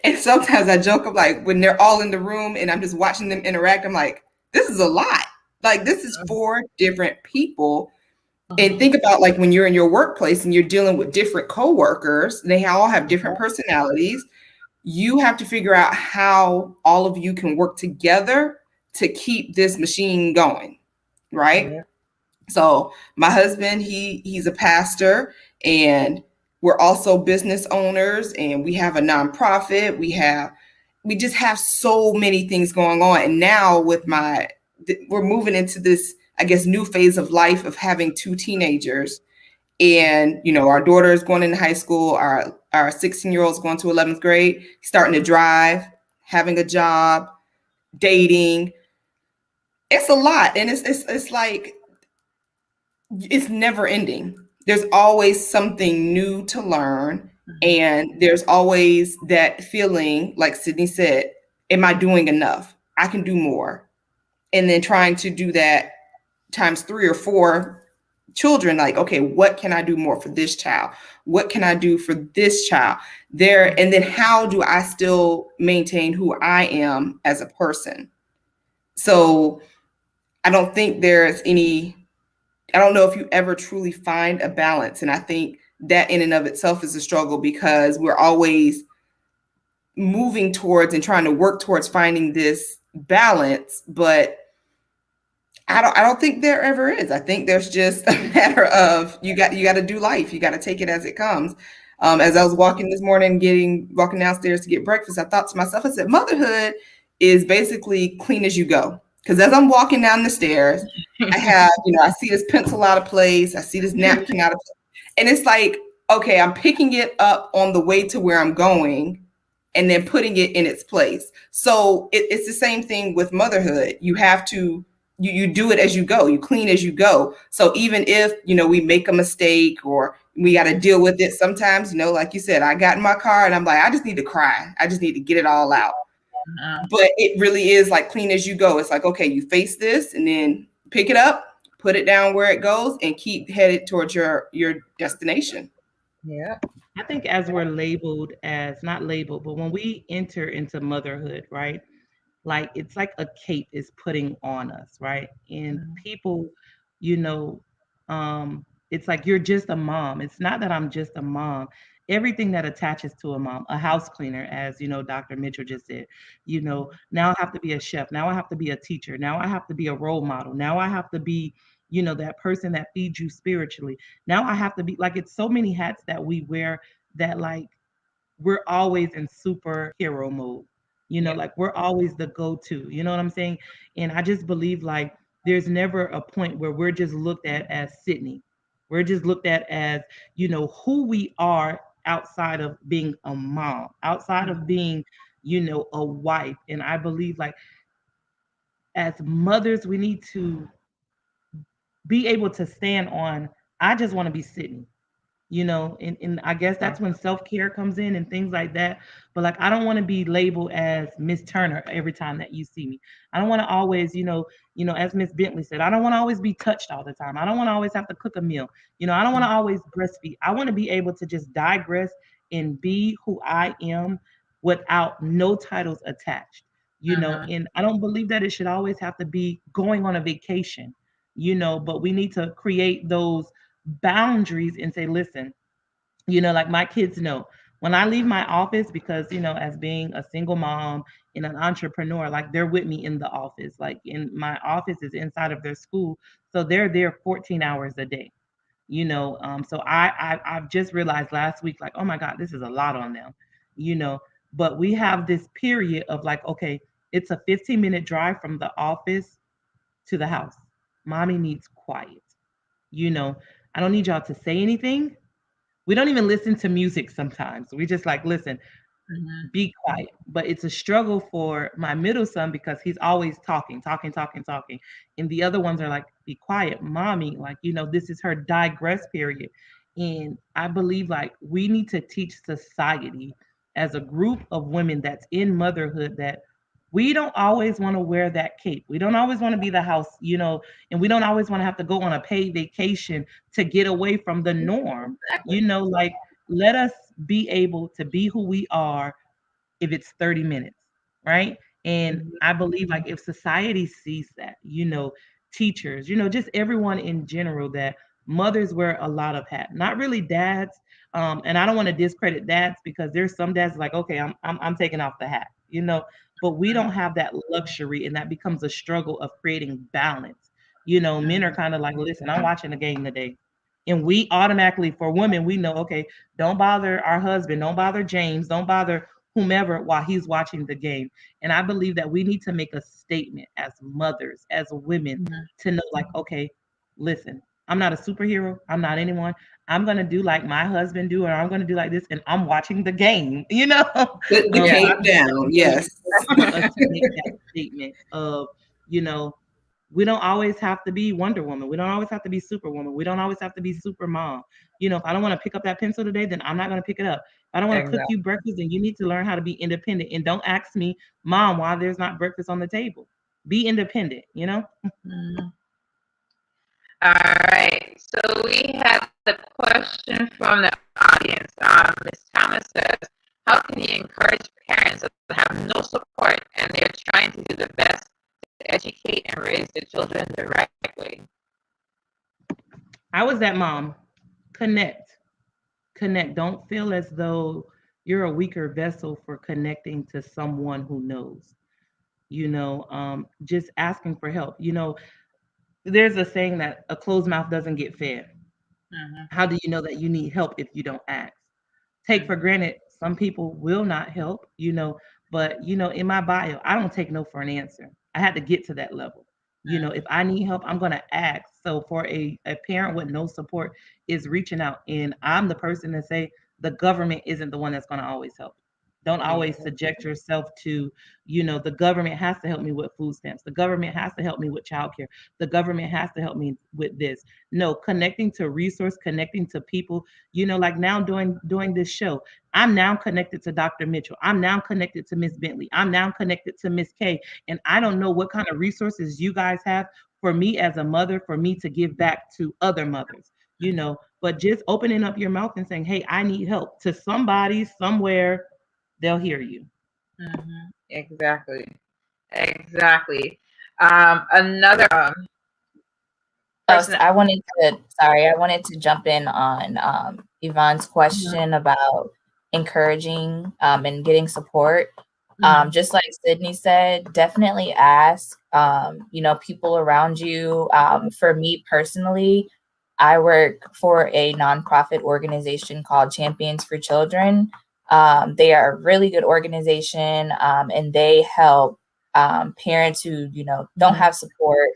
and sometimes I joke, I'm like, when they're all in the room and I'm just watching them interact, I'm like, this is a lot. Like, this is 4 different people. And think about, like, when you're in your workplace and you're dealing with different coworkers, they all have different personalities. You have to figure out how all of you can work together to keep this machine going, right? Yeah. So my husband, he's a pastor, and we're also business owners, and we have a nonprofit. We just have so many things going on. And now with we're moving into this, I guess, new phase of life of having 2 teenagers. And our daughter is going into high school. Our 16-year-old is going to 11th grade, starting to drive, having a job, dating. It's a lot, and it's like it's never ending. There's always something new to learn. And there's always that feeling, like Sydney said, am I doing enough? I can do more. And then trying to do that times 3 or 4 children, like, okay, what can I do more for this child? What can I do for this child? And then how do I still maintain who I am as a person? So I don't think I don't know if you ever truly find a balance. And I think that in and of itself is a struggle, because we're always moving towards and trying to work towards finding this balance. But I don't think there ever is. I think there's just a matter of you got to do life. You got to take it as it comes. As I was walking this morning, walking downstairs to get breakfast, I thought to myself, I said, motherhood is basically clean as you go. Because as I'm walking down the stairs, I have, I see this pencil out of place. I see this napkin out of place. And it's like, okay, I'm picking it up on the way to where I'm going and then putting it in its place. So it's the same thing with motherhood. You have to, you do it as you go. You clean as you go. So even if, we make a mistake or we got to deal with it sometimes, like you said, I got in my car and I'm like, I just need to cry. I just need to get it all out. But it really is like clean as you go. It's like, okay, you face this and then pick it up, put it down where it goes, and keep headed towards your destination. Yeah. I think as we're labeled as, not labeled, but when we enter into motherhood, right? Like it's like a cape is putting on us, right? And people, you know, it's like you're just a mom. It's not that I'm just a mom. Everything that attaches to a mom, a house cleaner, as Dr. Mitchell just said, now I have to be a chef. Now I have to be a teacher. Now I have to be a role model. Now I have to be, that person that feeds you spiritually. Now I have to be like, it's so many hats that we wear that like we're always in superhero mode. Like we're always the go-to. You know what I'm saying? And I just believe like there's never a point where we're just looked at as Sydney. We're just looked at as, who we are outside of being a mom, outside of being, a wife. And I believe like as mothers, we need to be able to stand on, I just want to be Sydney. And I guess that's when self-care comes in and things like that. But like I don't want to be labeled as Miss Turner every time that you see me. I don't want to always, as Miss Bentley said, I don't want to always be touched all the time. I don't want to always have to cook a meal. I don't want to always breastfeed. I want to be able to just digress and be who I am without no titles attached. And I don't believe that it should always have to be going on a vacation, but we need to create those boundaries and say, listen, like my kids know when I leave my office, because, as being a single mom and an entrepreneur, like they're with me in the office, like in my office is inside of their school. So they're there 14 hours a day, so I've just realized last week, like, oh my God, this is a lot on them, but we have this period of like, okay, it's a 15-minute drive from the office to the house. Mommy needs quiet. I don't need y'all to say anything. We don't even listen to music sometimes. We just like, listen, be quiet. But it's a struggle for my middle son because he's always talking, talking, talking, talking. And the other ones are like, be quiet, mommy. Like, this is her digress period. And I believe like we need to teach society as a group of women that's in motherhood that we don't always want to wear that cape. We don't always want to be the house, and we don't always want to have to go on a paid vacation to get away from the norm. Like let us be able to be who we are if it's 30 minutes, right? And I believe like if society sees that, teachers, just everyone in general, that mothers wear a lot of hats, not really dads. And I don't want to discredit dads because there's some dads like, okay, I'm taking off the hat, but we don't have that luxury, and that becomes a struggle of creating balance. Men are kind of like, listen, I'm watching the game today. And we automatically, for women, we know, okay, don't bother our husband, don't bother James, don't bother whomever while he's watching the game. And I believe that we need to make a statement as mothers, as women, to know like, okay, listen, I'm not a superhero. I'm not anyone. I'm going to do like my husband do, or I'm going to do like this, and I'm watching the game, Put the cape down. Yes. want us to make that statement of, you know, we don't always have to be Wonder Woman. We don't always have to be Superwoman. We don't always have to be Super Mom. If I don't want to pick up that pencil today, then I'm not going to pick it up. If I don't want to cook you breakfast, then you need to learn how to be independent. And don't ask me, Mom, why there's not breakfast on the table. Be independent, All right. So we have the question from the audience. Ms. Thomas says, how can you encourage parents that have no support and they're trying to do the best to educate and raise their children the right way? I was that mom. Connect. Don't feel as though you're a weaker vessel for connecting to someone who knows. Just asking for help. There's a saying that a closed mouth doesn't get fed. How do you know that you need help if you don't ask? Take for granted some people will not help, but in my bio, I don't take no for an answer. I had to get to that level. If I need help, I'm going to ask. So for a parent with no support is reaching out, and I'm the person to say the government isn't the one that's going to always help. Don't always subject yourself to, the government has to help me with food stamps. The government has to help me with childcare. The government has to help me with this. No, connecting to resource, connecting to people, like now doing this show. I'm now connected to Dr. Mitchell. I'm now connected to Miss Bentley. I'm now connected to Miss K. And I don't know what kind of resources you guys have for me as a mother, for me to give back to other mothers, but just opening up your mouth and saying, hey, I need help to somebody, somewhere, they'll hear you. Exactly. Another I wanted to jump in on Yvonne's question about encouraging and getting support. Just like Sydney said, definitely ask, people around you. For me personally, I work for a nonprofit organization called Champions for Children. They are a really good organization, and they help parents who, don't have support,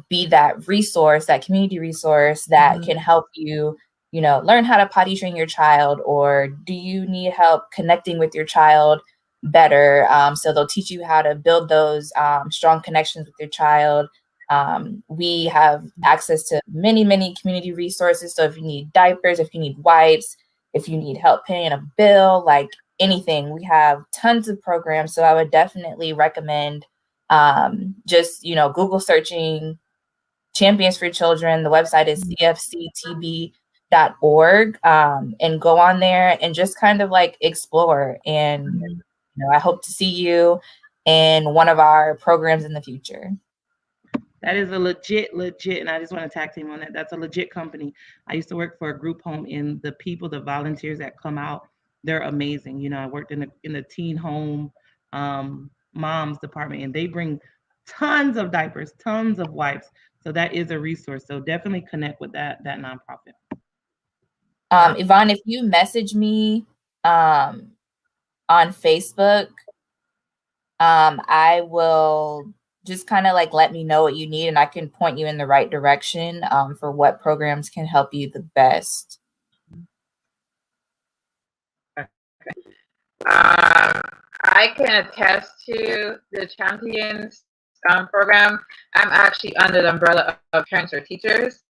be that resource, that community resource that can help you, learn how to potty train your child, or do you need help connecting with your child better? So they'll teach you how to build those strong connections with your child. We have access to many, many community resources. So if you need diapers, if you need wipes, if you need help paying a bill, like anything, we have tons of programs. So I would definitely recommend just, Google searching Champions for Children. The website is cfctb.org, and go on there and just kind of like explore. And, I hope to see you in one of our programs in the future. That is a legit, and I just want to tag team on that. That's a legit company. I used to work for a group home, and the people, the volunteers that come out, they're amazing. I worked in the teen home moms department, and they bring tons of diapers, tons of wipes. So that is a resource. So definitely connect with that nonprofit. Yvonne, if you message me on Facebook, I will just kind of like let me know what you need, and I can point you in the right direction for what programs can help you the best. I can attest to the Champions program. I'm actually under the umbrella of Parents or Teachers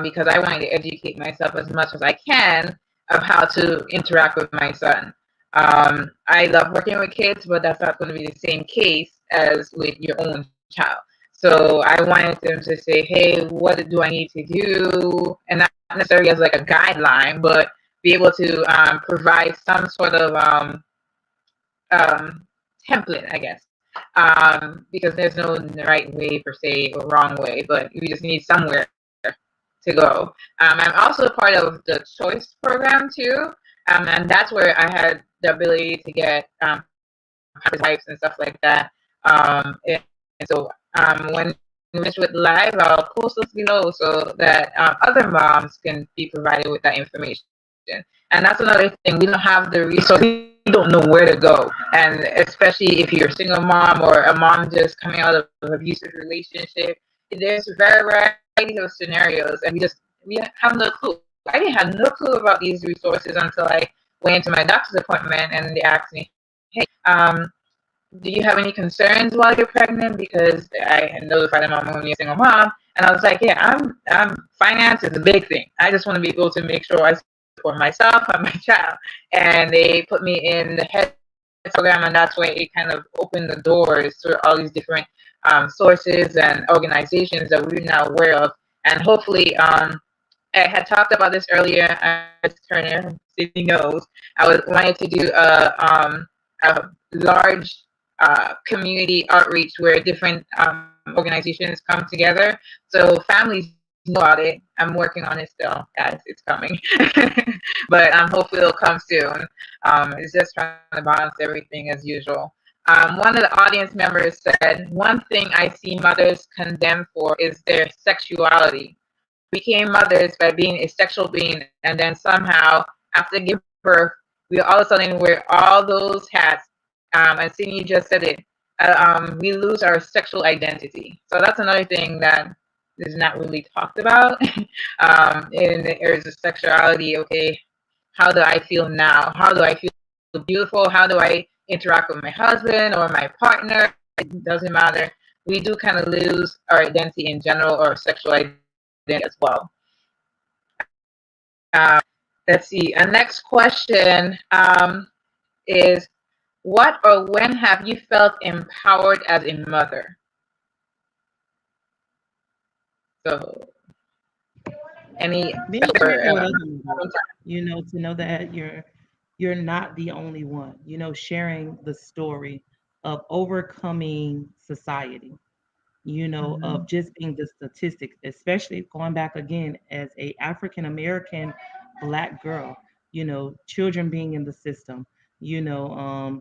because I wanted to educate myself as much as I can of how to interact with my son. I love working with kids, but that's not going to be the same case as with your own child. So I wanted them to say, hey, what do I need to do? And not necessarily as like a guideline, but be able to provide some sort of template, I guess, because there's no right way per se or wrong way, but we just need somewhere to go. I'm also part of the choice program too, and that's where I had the ability to get wives and stuff like that. And so when we finish with live, I'll post those below so that other moms can be provided with that information. And that's another thing. We don't have the resources. We don't know where to go. And especially if you're a single mom or a mom just coming out of an abusive relationship, there's a variety of scenarios, and we have no clue. I didn't have no clue about these resources until I went to my doctor's appointment and they asked me, "Hey, do you have any concerns while you're pregnant?" Because I had notified them I'm only a single mom, and I was like, "Yeah, I'm finance is a big thing. I just want to be able to make sure I support myself and my child." And they put me in the head program, and that's where it kind of opened the doors to all these different sources and organizations that we're now aware of. And hopefully, I had talked about this earlier. As Turner, Sydney knows, I was wanted to do a large community outreach where different organizations come together, so families know about it. I'm working on it still, guys. It's coming, but hopefully it'll come soon. It's just trying to balance everything as usual. One of the audience members said, "One thing I see mothers condemned for is their sexuality. Became mothers by being a sexual being, and then somehow after giving birth, we all of a sudden wear all those hats." And Sydney just said it. We lose our sexual identity. So that's another thing that is not really talked about in the areas of sexuality. Okay, how do I feel now? How do I feel beautiful? How do I interact with my husband or my partner? It doesn't matter. We do kind of lose our identity in general, or sexual identity as well. Let's see. Our next question is, what or when have you felt empowered as a mother? So, any Being connected with other mothers, to know that you're not the only one, sharing the story of overcoming society, of just being the statistics, especially going back again as a African American Black girl, children being in the system, you know,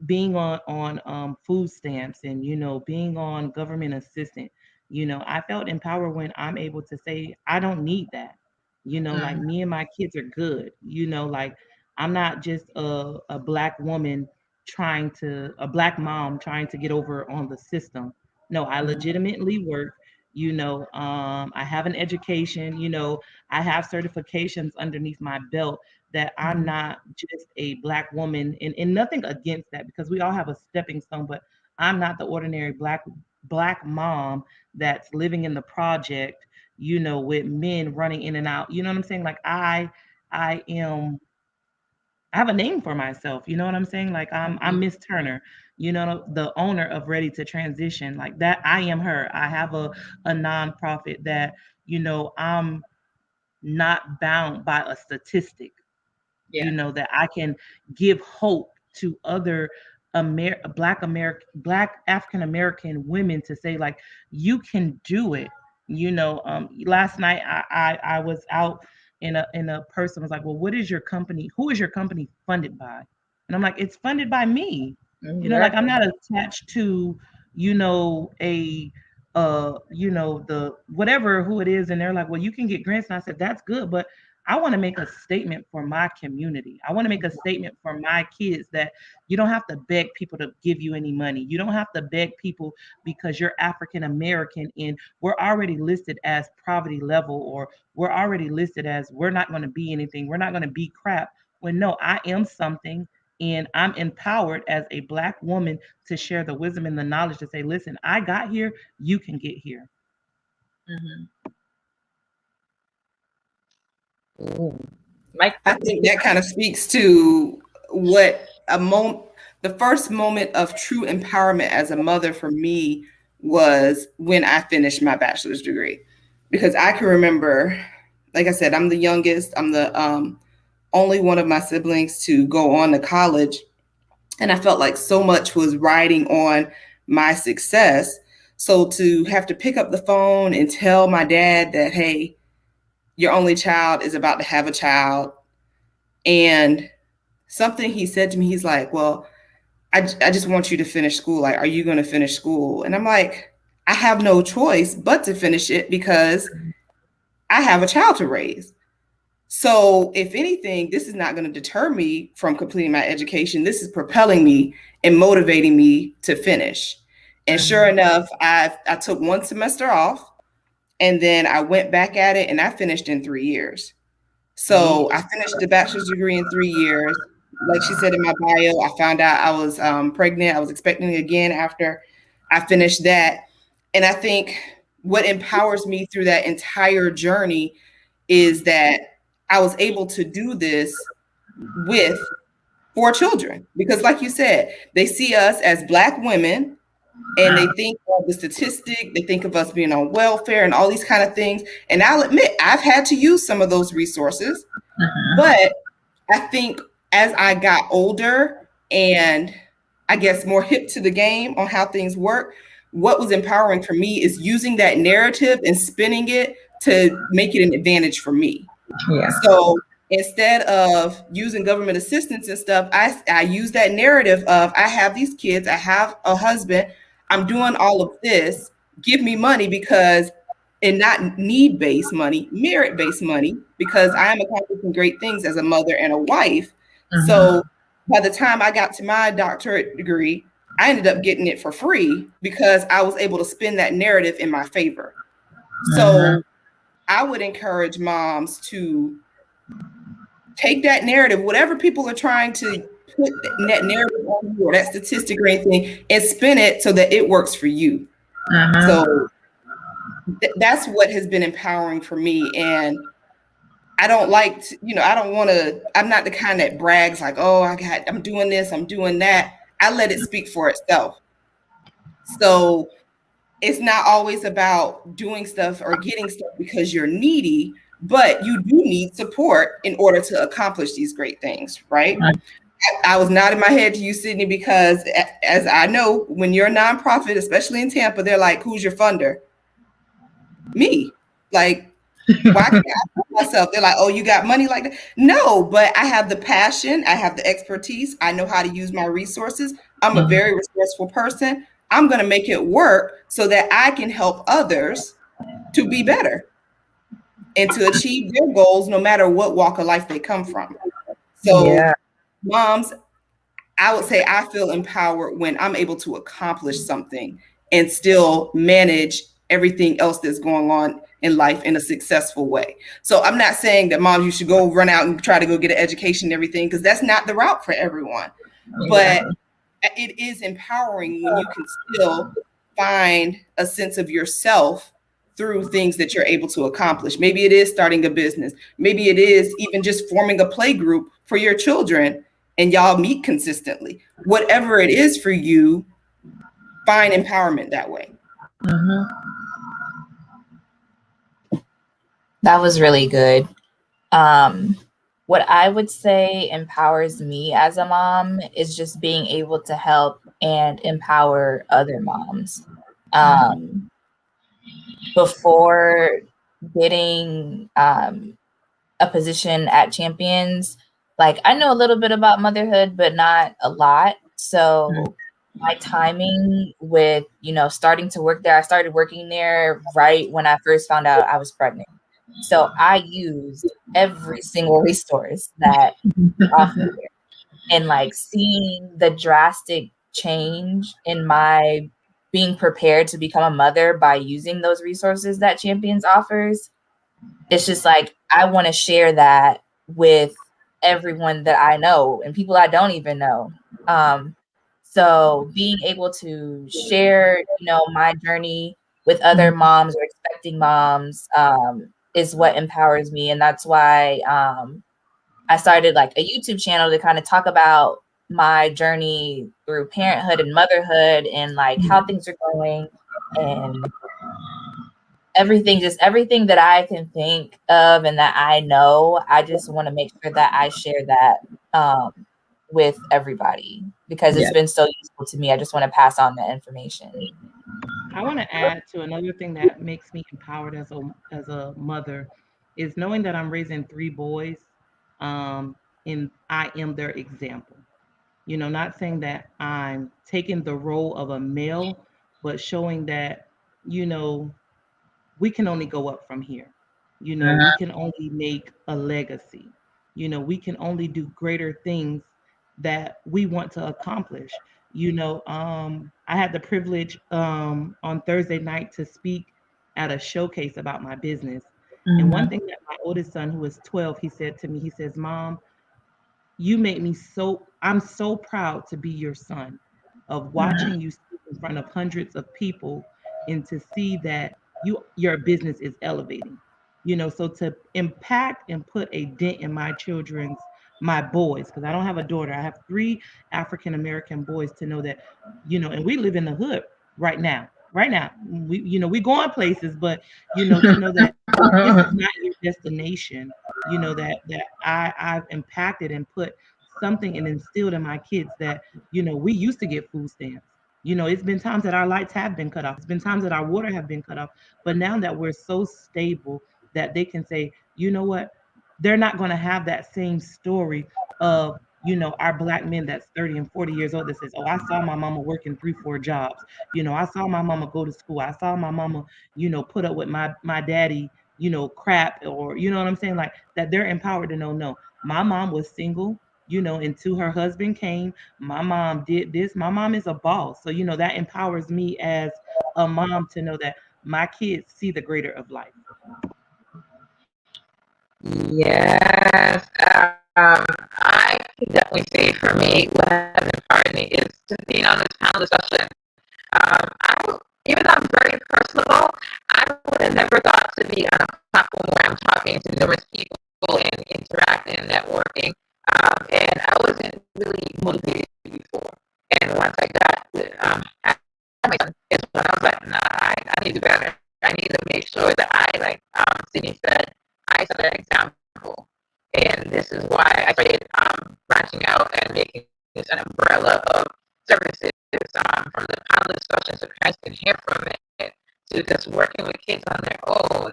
being on food stamps, and being on government assistance. I felt empowered when I'm able to say I don't need that. Like, me and my kids are good. Like, I'm not just a black woman a black mom trying to get over on the system. No, I legitimately work. I have an education. I have certifications underneath my belt, that I'm not just a Black woman, and nothing against that, because we all have a stepping stone, but I'm not the ordinary black mom that's living in the project, with men running in and out. You know what I'm saying? Like, I am I have a name for myself. You know what I'm saying? Like, I'm Miss Turner, the owner of Ready to Transition. Like that, I am her. I have a nonprofit that, I'm not bound by a statistic. That I can give hope to other Black African American women, to say, like, you can do it. Last night I was out, and a person was like, "Well, what is your company? Who is your company funded by?" And I'm like, "It's funded by me." Like, I'm not attached to, a the whatever who it is. And they're like, "Well, you can get grants." And I said, "That's good, but I want to make a statement for my community. I want to make a statement for my kids, that you don't have to beg people to give you any money. You don't have to beg people because you're African American and we're already listed as poverty level, or we're already listed as we're not going to be anything. We're not going to be crap." When no, I am something, and I'm empowered as a Black woman to share the wisdom and the knowledge to say, "Listen, I got here, you can get here." I think that kind of speaks to what the first moment of true empowerment as a mother for me was when I finished my bachelor's degree. Because I can remember, like I said, I'm the youngest. I'm the only one of my siblings to go on to college. And I felt like so much was riding on my success. So to have to pick up the phone and tell my dad that, hey, your only child is about to have a child. And something he said to me, he's like, well, I just want you to finish school. Like, are you going to finish school? And I'm like, I have no choice but to finish it because I have a child to raise. So if anything, this is not going to deter me from completing my education. This is propelling me and motivating me to finish. And sure enough, I took one semester off and then I went back at it and I finished in 3 years. So I finished the bachelor's degree in 3 years. Like she said in my bio, I found out I was pregnant. I was expecting again after I finished that. And I think what empowers me through that entire journey is that I was able to do this with 4 children. Because like you said, they see us as Black women and they think of the statistic, they think of us being on welfare and all these kind of things. And I'll admit, I've had to use some of those resources. But I think as I got older and I guess more hip to the game on how things work, what was empowering for me is using that narrative and spinning it to make it an advantage for me. Yeah. So instead of using government assistance and stuff, I use that narrative of I have these kids, I have a husband, I'm doing all of this, give me money because, and not need-based money, merit-based money, because I am accomplishing great things as a mother and a wife. So by the time I got to my doctorate degree, I ended up getting it for free because I was able to spin that narrative in my favor. So I would encourage moms to take that narrative, whatever people are trying to put that narrative on you or that statistic or anything, and spin it so that it works for you. So that's what has been empowering for me. And I don't like to, I don't want to, I'm not the kind that brags like, oh, I'm doing this, I'm doing that. I let it speak for itself. So it's not always about doing stuff or getting stuff because you're needy, but you do need support in order to accomplish these great things, right? I was nodding my head to you, Sydney, because as I know, when you're a nonprofit, especially in Tampa, they're like, who's your funder? Me. Like, why can't I fund myself? They're like, oh, you got money like that? No, but I have the passion. I have the expertise. I know how to use my resources. I'm a very resourceful person. I'm going to make it work so that I can help others to be better and to achieve their goals, no matter what walk of life they come from. So moms, I would say I feel empowered when I'm able to accomplish something and still manage everything else that's going on in life in a successful way. So I'm not saying that moms, you should go run out and try to go get an education and everything, because that's not the route for everyone. But it is empowering when you can still find a sense of yourself through things that you're able to accomplish. Maybe it is starting a business. Maybe it is even just forming a play group for your children and y'all meet consistently. Whatever it is for you, find empowerment that way. That was really good. What I would say empowers me as a mom is just being able to help and empower other moms. Before getting a position at Champions, like I know a little bit about motherhood, but not a lot. So my timing with, starting to work there, I started working there right when I first found out I was pregnant. So I used every single resource that offered there. And like seeing the drastic change in my being prepared to become a mother by using those resources that Champions offers, it's just like, I want to share that with everyone that I know and people I don't even know. So being able to share, my journey with other moms or expecting moms is what empowers me. And that's why I started like a YouTube channel to kind of talk about my journey through parenthood and motherhood and like how things are going. And everything that I can think of and that I know, I just want to make sure that I share that with everybody because it's Yeah. been so useful to me. I just want to pass on that information. I want to add to another thing that makes me empowered as a mother is knowing that I'm raising three boys, um, and I am their example. Not saying that I'm taking the role of a male, but showing that, you know, we can only go up from here. We Uh-huh. can only make a legacy. We can only do greater things that we want to accomplish. I had the privilege on Thursday night to speak at a showcase about my business. And one Mhm. thing that my oldest son, who is 12, he said to me, he says, "Mom, you make me I'm so proud to be your son, of watching you speak in front of hundreds of people and to see that your business is elevating. So to impact and put a dent in my boys, because I don't have a daughter. I have three African American boys, to know that, and we live in the hood right now. Right now. We going places, but to know that this is not your destination, that I've impacted and put something and instilled in my kids that, we used to get food stamps. It's been times that our lights have been cut off. It's been times that our water have been cut off. But now that we're so stable that they can say, you know what, they're not going to have that same story of, our black men that's 30 and 40 years old that says, oh, I saw my mama working 3, 4 jobs. I saw my mama go to school. I saw my mama, put up with my daddy, crap, or what I'm saying? Like that they're empowered to know, no, my mom was single, until her husband came. My mom did this. My mom is a boss. So, that empowers me as a mom to know that my kids see the greater of life. Yes. I can definitely say for me, what has empowered me is just being on this panel discussion. Even though I'm very personable, I would have never thought to be on a platform where I'm talking to numerous people and interacting and networking. And I wasn't really motivated before. And once I got had my son, is when I was like, nah, I need to do better. I need to make sure that I, like Sydney said, I set that example. And this is why I started branching out and making this an umbrella of services, from the panel discussion so parents can hear from it, to just working with kids on their own,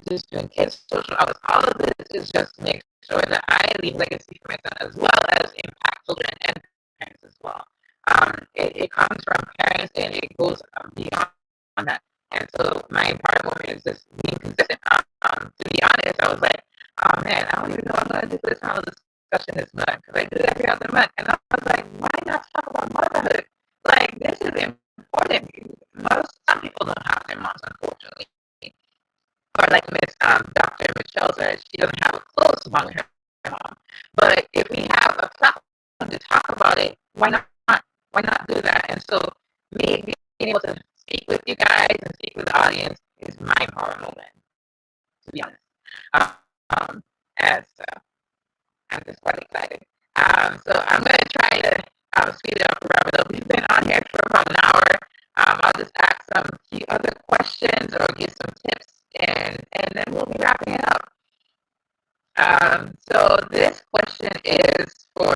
just doing kids social hours. All of this is just to make sure that I leave legacy for my son, as well as impact children and parents as well. It comes from parents and it goes beyond that. And so my empowerment moment is just being consistent. To be honest, I was like, oh man, I don't even know what I'm gonna do for this panel discussion this month, because I do it every other month. And I was like, why not talk about motherhood? Like, this is important. Some people don't have their moms, unfortunately. Or like Miss Dr. Michelle said, she doesn't have a close bond with her mom. But if we have a platform to talk about it, why not? Why not do that? And so me being able to speak with you guys and speak with the audience is my empower moment, to be honest. And so I'm just quite excited. So I'm gonna try to speed it up and wrap it up. We've been on here for about an hour. I'll just ask some few other questions or give some tips, and then we'll be wrapping it up. So this question is for,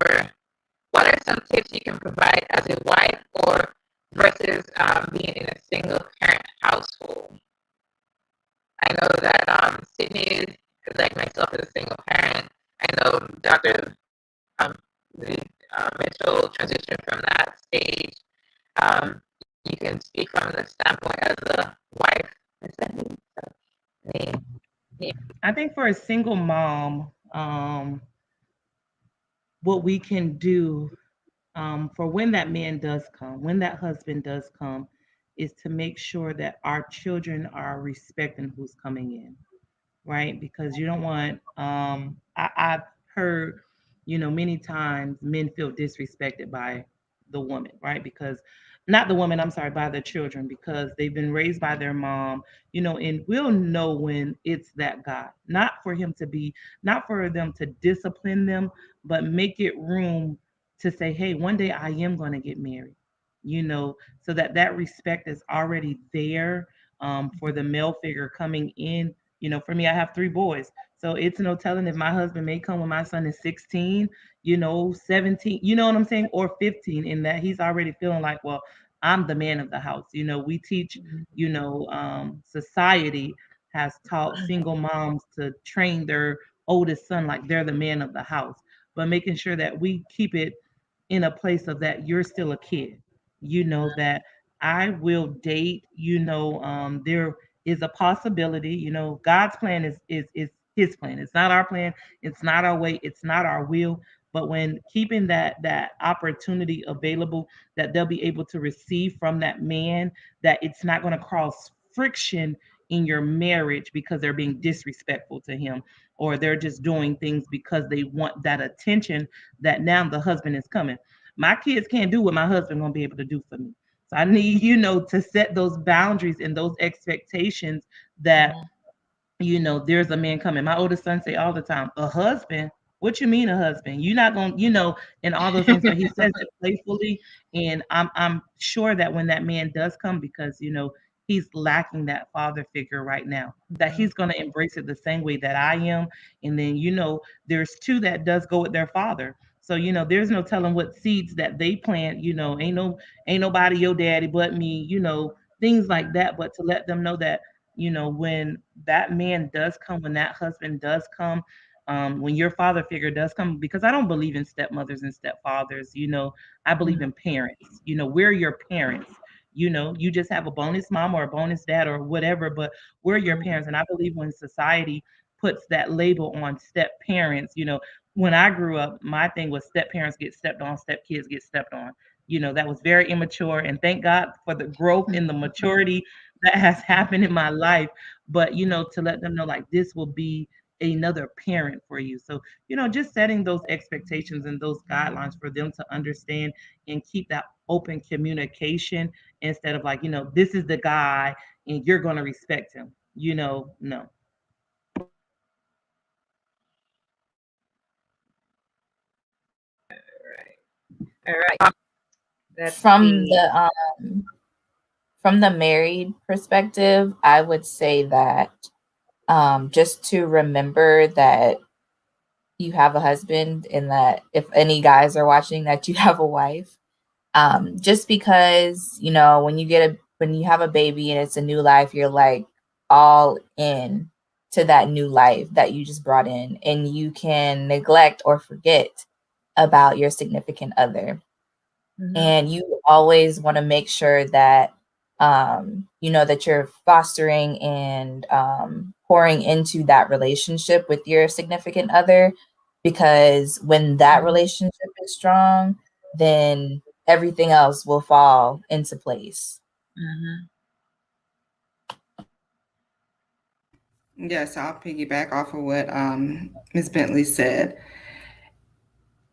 what are some tips you can provide as a wife or versus being in a single parent household? I know that Sydney is, like myself, is a single parent. I know Dr. The, Mitchell transitioned from that stage. Um, you can speak from the standpoint as a wife. Is that me? I think for a single mom, what we can do, for when that man does come, when that husband does come, is to make sure that our children are respecting who's coming in, right? Because you don't want, I've heard, many times men feel disrespected by the woman, right? Because not the woman, I'm sorry, by the children, because they've been raised by their mom, and we'll know when it's that guy, not for them to discipline them, but make it room to say, hey, one day I am going to get married, so that respect is already there, For the male figure coming in, for me, I have 3 boys. So it's no telling if my husband may come when my son is 16, 17, you know what I'm saying, or 15, in that he's already feeling like, well, I'm the man of the house. We teach, society has taught single moms to train their oldest son like they're the man of the house, but making sure that we keep it in a place of that you're still a kid, that I will date, there is a possibility, God's plan is his plan. It's not our plan, it's not our way, it's not our will. But when keeping that opportunity available, that they'll be able to receive from that man, that it's not going to cause friction in your marriage because they're being disrespectful to him, or they're just doing things because they want that attention, that now the husband is coming. My kids can't do what my husband gonna be able to do for me. So I need, to set those boundaries and those expectations that, there's a man coming. My oldest son say all the time, a husband? What you mean a husband? You're not gonna, and all those things, but he says it playfully. And I'm sure that when that man does come, because he's lacking that father figure right now, that he's gonna embrace it the same way that I am. And then, there's two that does go with their father. So, there's no telling what seeds that they plant, ain't nobody your daddy but me, things like that. But to let them know that, when that man does come, when that husband does come, when your father figure does come, because I don't believe in stepmothers and stepfathers, I believe in parents. We're your parents. You just have a bonus mom or a bonus dad or whatever, but we're your parents. And I believe when society puts that label on step parents, when I grew up, my thing was step parents get stepped on, step kids get stepped on. That was very immature. And thank God for the growth and the maturity that has happened in my life. But, to let them know, like, this will be another parent for you. So, just setting those expectations and those guidelines for them to understand and keep that open communication, instead of like, this is the guy and you're going to respect him, no. All right. That's From the the married perspective, I would say that just to remember that you have a husband, and that if any guys are watching, that you have a wife. Just because, when you have a baby and it's a new life, you're like all in to that new life that you just brought in, and you can neglect or forget about your significant other. And you always want to make sure that that you're fostering and pouring into that relationship with your significant other, because when that relationship is strong, then everything else will fall into place. Yes, I'll piggyback off of what Ms. Bentley said.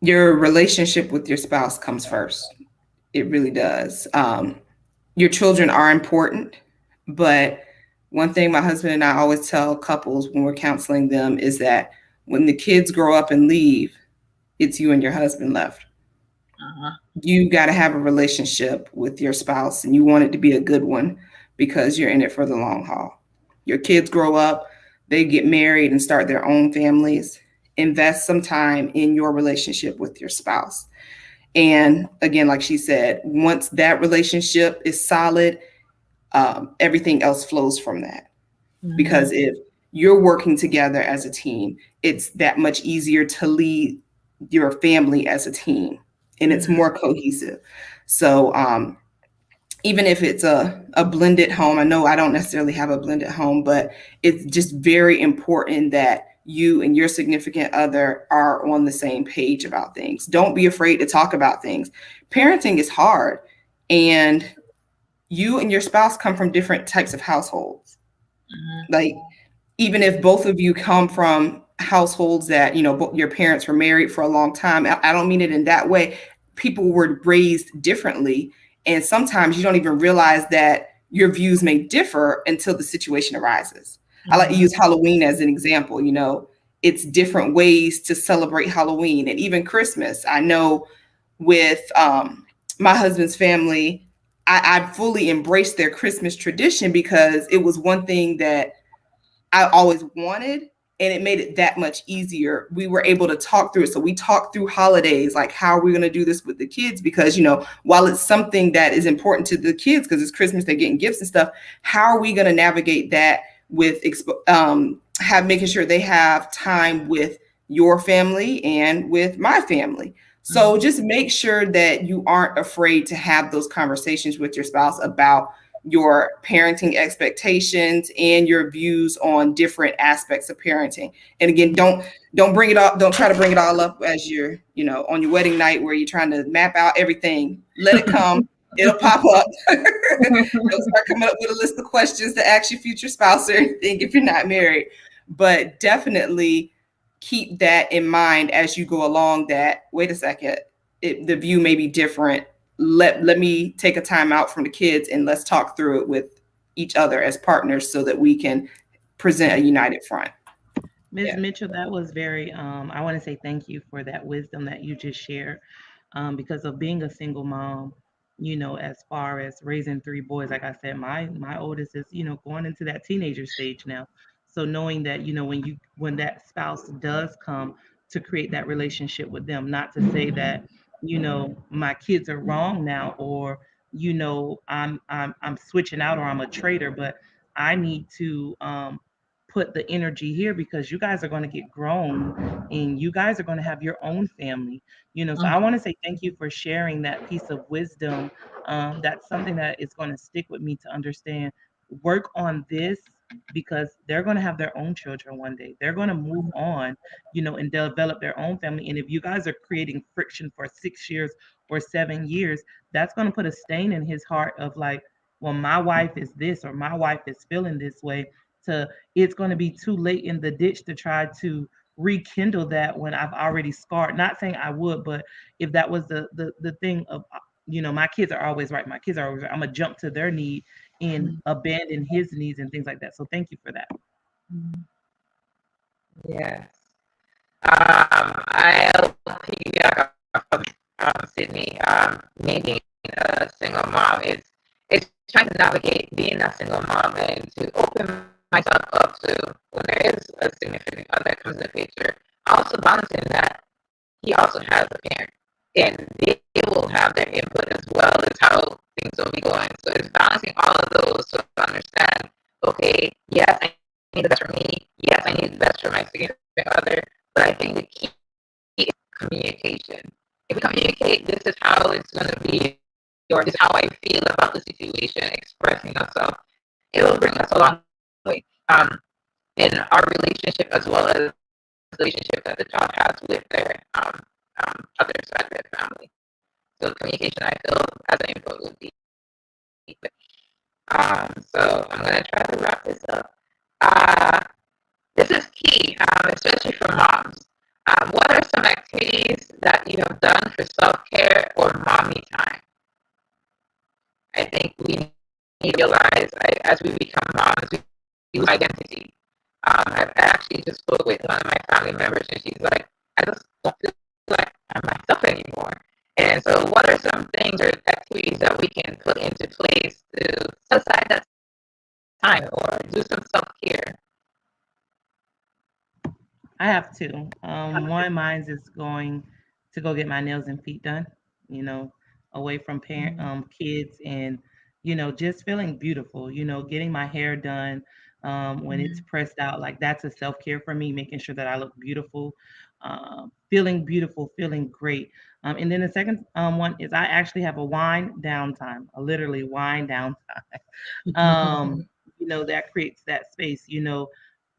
Your relationship with your spouse comes first. It really does. Your children are important, but one thing my husband and I always tell couples when we're counseling them is that when the kids grow up and leave, it's you and your husband left. You got to have a relationship with your spouse, and you want it to be a good one because you're in it for the long haul. Your kids grow up, they get married and start their own families. Invest some time in your relationship with your spouse. And again, like she said, once that relationship is solid, everything else flows from that. Because if you're working together as a team, it's that much easier to lead your family as a team, and it's more cohesive. So even if it's a blended home, I know I don't necessarily have a blended home, but it's just very important that you and your significant other are on the same page about things. Don't be afraid to talk about things. Parenting is hard, and you and your spouse come from different types of households. Like, even if both of you come from households that, your parents were married for a long time, I don't mean it in that way. People were raised differently. And sometimes you don't even realize that your views may differ until the situation arises. I like to use Halloween as an example. It's different ways to celebrate Halloween, and even Christmas. I know with my husband's family, I fully embraced their Christmas tradition because it was one thing that I always wanted, and it made it that much easier. We were able to talk through it. So we talked through holidays, like how are we going to do this with the kids? Because, while it's something that is important to the kids because it's Christmas, they're getting gifts and stuff, how are we going to navigate that with making sure they have time with your family and with my family? So just make sure that you aren't afraid to have those conversations with your spouse about your parenting expectations and your views on different aspects of parenting. And again, don't bring it up, don't try to bring it all up as you're, on your wedding night where you're trying to map out everything. Let it come, it'll pop up. Don't start coming up with a list of questions to ask your future spouse or anything if you're not married. But definitely keep that in mind as you go along, that wait a second, the view may be different. Let me take a time out from the kids and let's talk through it with each other as partners so that we can present a united front. Ms. Yeah. Mitchell, that was very, I want to say thank you for that wisdom that you just shared. Because of being a single mom, as far as raising three boys, like I said, my oldest is, going into that teenager stage now. So knowing that, when that spouse does come, to create that relationship with them, not to say that, my kids are wrong now, or, I'm switching out, or I'm a traitor, but I need to put the energy here because you guys are going to get grown and you guys are going to have your own family. So I want to say thank you for sharing that piece of wisdom. That's something that is going to stick with me, to understand, work on this, because they're going to have their own children one day. They're going to move on, and develop their own family. And if you guys are creating friction for 6 years or 7 years, that's going to put a stain in his heart of like, well, my wife is this, or my wife is feeling this way, to it's going to be too late in the ditch to try to rekindle that when I've already scarred. Not saying I would, but if that was the thing of, my kids are always right. My kids are always right. I'm gonna jump to their need and abandon his needs and things like that. So thank you for that. Yes. I'll piggyback off of Sydney. Me being a single mom, it's trying to navigate being a single mom and to open myself up to when there is a significant other comes in the picture. Also balancing that he also has a parent, and they will have their input as well as how things will be going. So it's balancing all of those to understand. Okay, yes, I need the best for me. Yes, I need the best for my significant other. But I think the key is communication. If we communicate, this is how it's going to be, or this is how I feel about the situation, expressing yourself, it will bring us a long way in our relationship as well as the relationship that the child has with their other side of their family. So communication, I feel, as an input would be. So I'm going to try to wrap this up. This is key, especially for moms. What are some activities that you have done for self-care or mommy time? I think we need to realize, as we become moms, we lose identity. I actually just spoke with one of my family members, and she's like, I just don't feel like I'm myself anymore. And so, what are some things or activities that we can put into place to set aside that time or do some self-care? I have two. One of mine is going to go get my nails and feet done, you know, away from kids, and, just feeling beautiful, getting my hair done when it's pressed out. Like, that's a self care for me, making sure that I look beautiful, feeling great. And then the second one is I actually have a wind down time, a literally wind down um, that creates that space,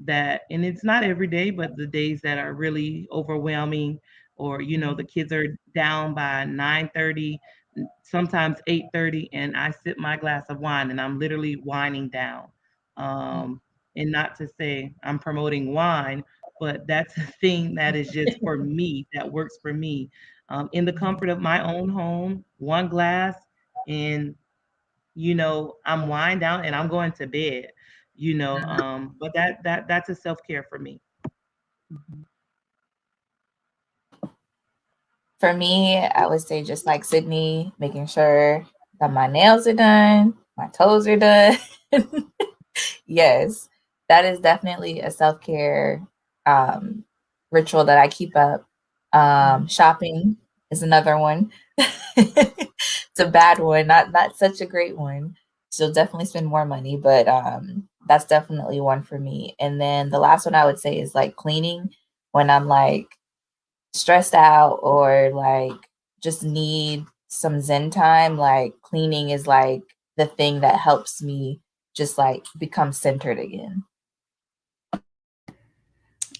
that, and it's not every day, but the days that are really overwhelming, or, the kids are down by 9:30, sometimes 8:30, and I sip my glass of wine and I'm literally winding down. And not to say I'm promoting wine, but that's a thing that is just for me, that works for me. In the comfort of my own home, one glass, and I'm wind down and I'm going to bed, but that's a self-care for me. For me, I would say just like Sydney, making sure that my nails are done, my toes are done. Yes, that is definitely a self-care ritual that I keep up. Shopping is another one. It's a bad one, not such a great one. She'll definitely spend more money, but that's definitely one for me. And then the last one I would say is like cleaning when I'm like stressed out or like just need some zen time. Like cleaning is like the thing that helps me just like become centered again.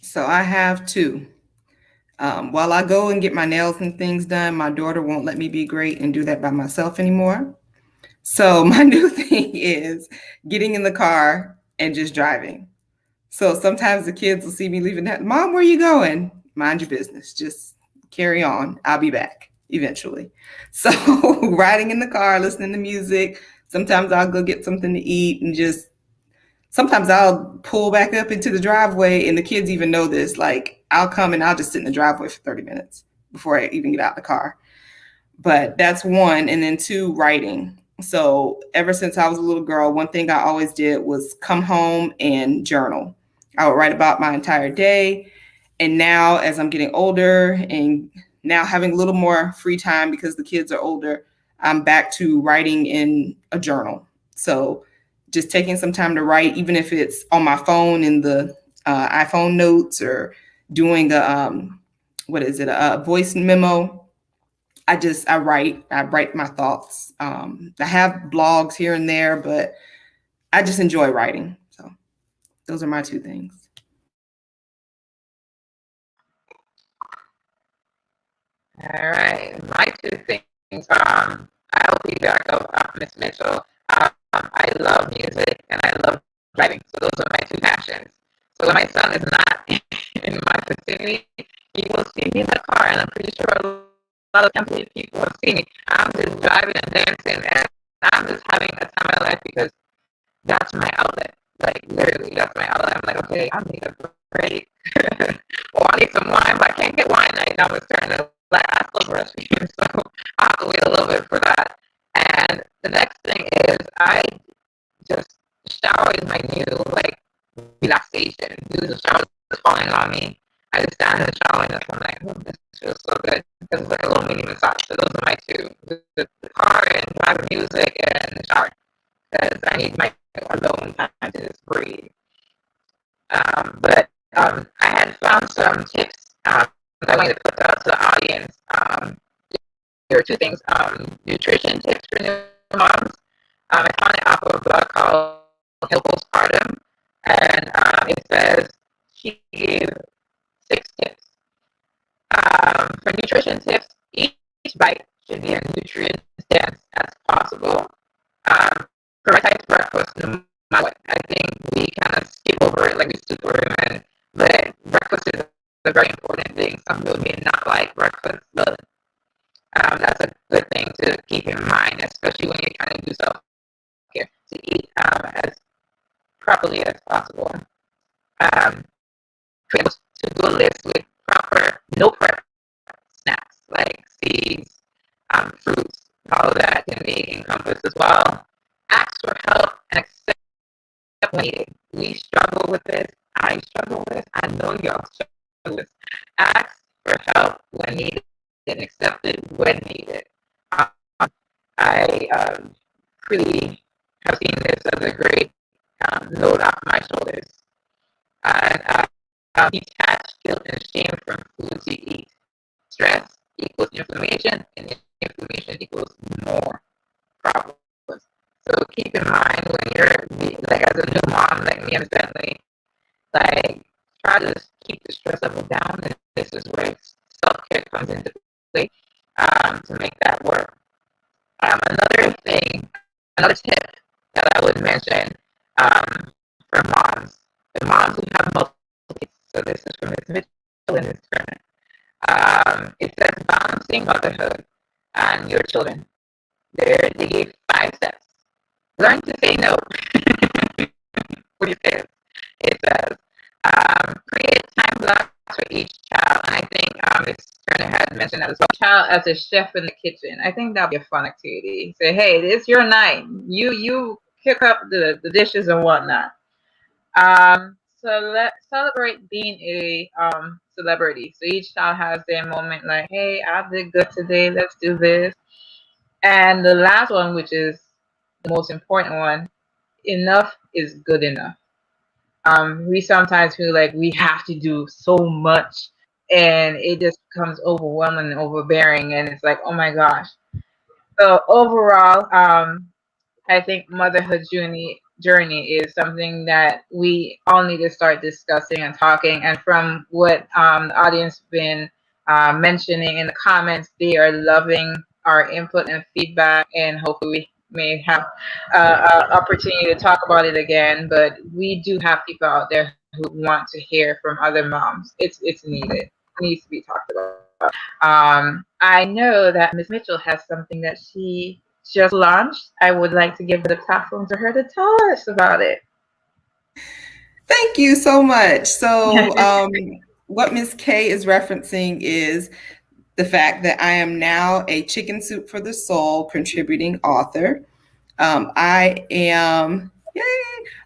So I have two. While I go and get my nails and things done, my daughter won't let me be great and do that by myself anymore. So my new thing is getting in the car and just driving. So sometimes the kids will see me leaving that, Mom, where are you going? Mind your business. Just carry on. I'll be back eventually. So riding in the car, listening to music. Sometimes I'll go get something to eat and just sometimes I'll pull back up into the driveway and the kids even know this. Like I'll come and I'll just sit in the driveway for 30 minutes before I even get out the car. But that's one. And then two, writing. So ever since I was a little girl, one thing I always did was come home and journal. I would write about my entire day. And now as I'm getting older and now having a little more free time because the kids are older, I'm back to writing in a journal. So just taking some time to write, even if it's on my phone in the iPhone notes or doing a voice memo. I write my thoughts. I have blogs here and there, but I just enjoy writing. So those are my two things. All right, my two things. I'll be back up, Miss Mitchell. I love music and I love driving, so those are my two passions. So when my son is not in my vicinity, he will see me in the car, and I'm pretty sure a lot of company people will see me. I'm just driving and dancing, and I'm just having a time of my life because that's my outlet. Like literally, that's my outlet. I'm like, okay, I need a break, or I need some wine, but I can't get wine right now. It's turning to like I still breastfeeding, so I have to wait a little bit for that. And the next thing is I just shower is my new like relaxation. Do the shower is falling on me. I just stand in the shower and I'm like, oh, this feels so good. This is like a little mini massage. So those are my two: the car and driving music and the shower because I need my alone time to just breathe. But I had found some tips that I wanted to put out to the audience. There are two things: nutrition tips for new moms. I found it off of a blog called Help Postpartum, and it says she gave 6 tips. For nutrition tips, each bite should be as nutrient dense as possible. Prioritize breakfast no matter what. I think we kind of skip over it like we skip over it, but breakfast is a very important thing. Some people may not like breakfast, but that's a good thing to keep in mind, especially when you're trying to do self-care, to eat as properly as possible. Create a to-do list with proper, no prep snacks like seeds, fruits, all of that can be encompassed as well. Ask for help and accept when needed. We struggle with this. I struggle with this. I know y'all struggle with this. Ask for help when needed and accept it when needed. I really have seen this as a great load off my shoulders. And detach guilt and shame from foods you eat. Stress equals inflammation, and inflammation equals more problems. So keep in mind when you're like as a new mom, like me and family, like try to keep the stress level down. And this is where self-care comes into play to make that work. Another tip that I would mention for moms, the moms who have multiple kids. So this is from Ms. Mitchell and Ms. Sherman. It says balancing motherhood and your children. They gave 5 steps. Learn to say no. What do you say? It says create time blocks for each child. And I think Ms. Turner had mentioned that as well. Child as a chef in the kitchen. I think that'll be a fun activity. Say, hey, it's your night. You cook up the dishes and whatnot. So let's celebrate being a celebrity. So each child has their moment like, hey, I did good today, let's do this. And the last one, which is the most important one, enough is good enough. We sometimes feel like we have to do so much and it just becomes overwhelming and overbearing and it's like, oh my gosh. So overall, I think motherhood journey is something that we all need to start discussing and talking. And from what the audience been mentioning in the comments, they are loving our input and feedback, and hopefully we may have opportunity to talk about it again. But we do have people out there who want to hear from other moms. It's needed. It needs to be talked about. I know that Miss Mitchell has something that she just launched. I would like to give the platform to her to tell us about it. Thank you so much. So, what Ms. K is referencing is the fact that I am now a Chicken Soup for the Soul contributing author. I am, yay,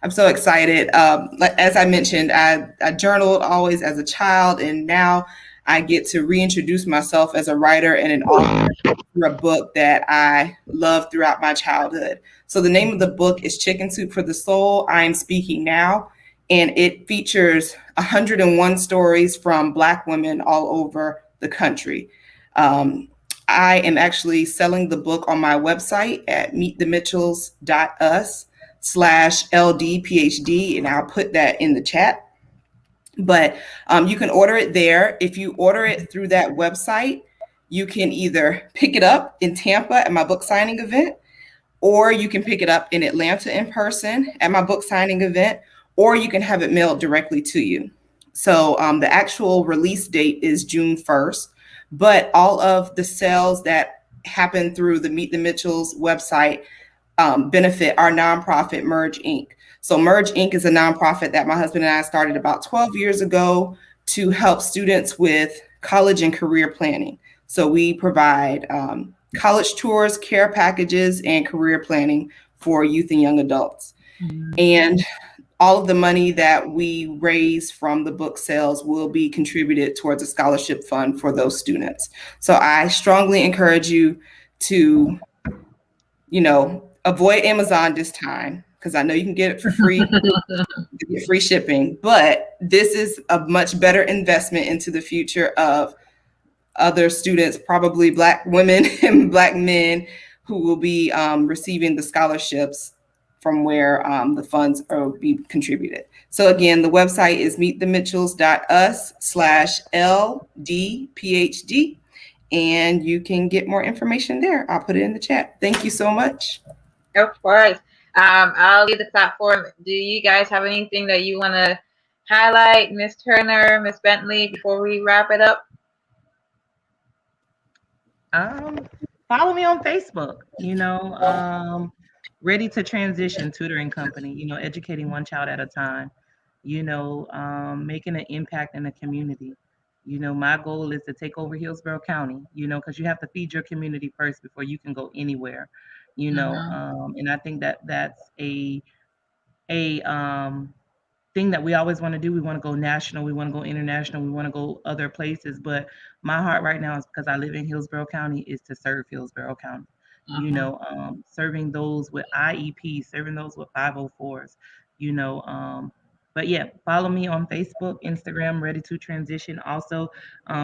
I'm so excited. As I mentioned, I journaled always as a child, and now I get to reintroduce myself as a writer and an author through a book that I loved throughout my childhood. So the name of the book is Chicken Soup for the Soul, I Am Speaking Now, and it features 101 stories from Black women all over the country. I am actually selling the book on my website at meetthemitchells.us/LDPhD, and I'll put that in the chat. But you can order it there. If you order it through that website, you can either pick it up in Tampa at my book signing event, or you can pick it up in Atlanta in person at my book signing event, or you can have it mailed directly to you. So the actual release date is June 1st, but all of the sales that happen through the Meet the Mitchells website benefit our nonprofit Merge Inc. So Merge Inc. is a nonprofit that my husband and I started about 12 years ago to help students with college and career planning. So we provide college tours, care packages, and career planning for youth and young adults. Mm-hmm. And all of the money that we raise from the book sales will be contributed towards a scholarship fund for those students. So I strongly encourage you to, avoid Amazon this time, because I know you can get it for free, get free shipping, but this is a much better investment into the future of other students, probably Black women and Black men, who will be receiving the scholarships from where the funds are be contributed. So again, the website is meetthemitchells.us/LDPhD, and you can get more information there. I'll put it in the chat. Thank you so much. Of course. I'll leave the platform. Do you guys have anything that you want to highlight, Miss Turner, Miss Bentley, before we wrap it up? Follow me on Facebook, Ready to Transition Tutoring Company, educating one child at a time, making an impact in the community. My goal is to take over Hillsborough County, because you have to feed your community first before you can go anywhere, and I think that that's a thing that we always want to do. We want to go national, we want to go international, we want to go other places. But my heart right now is, because I live in Hillsborough County, is to serve Hillsborough County. Serving those with IEP, serving those with 504s, but yeah, follow me on Facebook, Instagram, Ready to Transition. Also,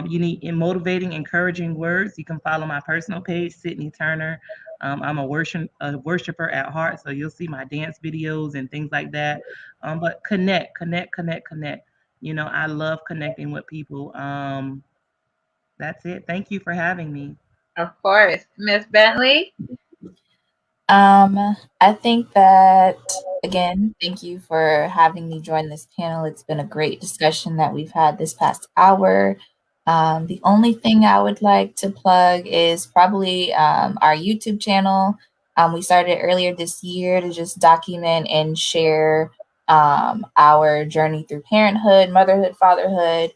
you need motivating, encouraging words. You can follow my personal page, Sydney Turner. I'm a worshiper at heart, so you'll see my dance videos and things like that. But connect. I love connecting with people. That's it. Thank you for having me. Of course. Miss Bentley? I think that, again, thank you for having me join this panel. It's been a great discussion that we've had this past hour. The only thing I would like to plug is probably our YouTube channel. We started earlier this year to just document and share our journey through parenthood, motherhood, fatherhood.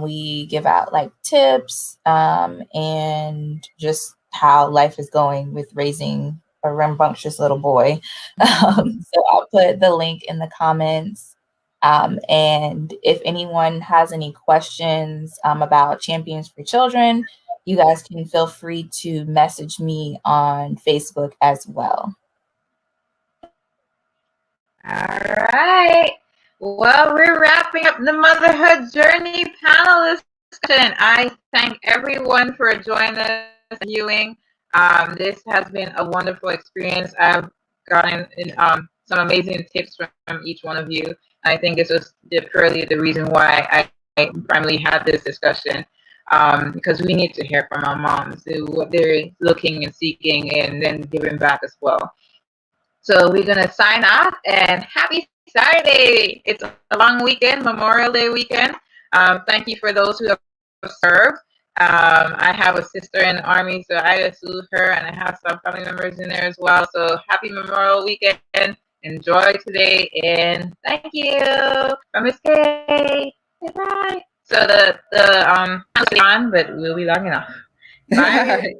We give out like tips and just how life is going with raising a rambunctious little boy. So I'll put the link in the comments. And if anyone has any questions about Champions for Children, you guys can feel free to message me on Facebook as well. All right. Well, we're wrapping up the Motherhood Journey panel discussion. I thank everyone for joining us and viewing. This has been a wonderful experience. I've gotten some amazing tips from each one of you. I think this was purely the reason why I primarily had this discussion, because we need to hear from our moms, what they're looking and seeking, and then giving back as well. So we're going to sign off, and happy Saturday. It's a long weekend, Memorial Day weekend. Thank you for those who have served. I have a sister in the Army, so I salute her, and I have some family members in there as well. So happy Memorial weekend. Enjoy today, and thank you from Miss K. Bye. So the on, but we'll be logging off. Bye.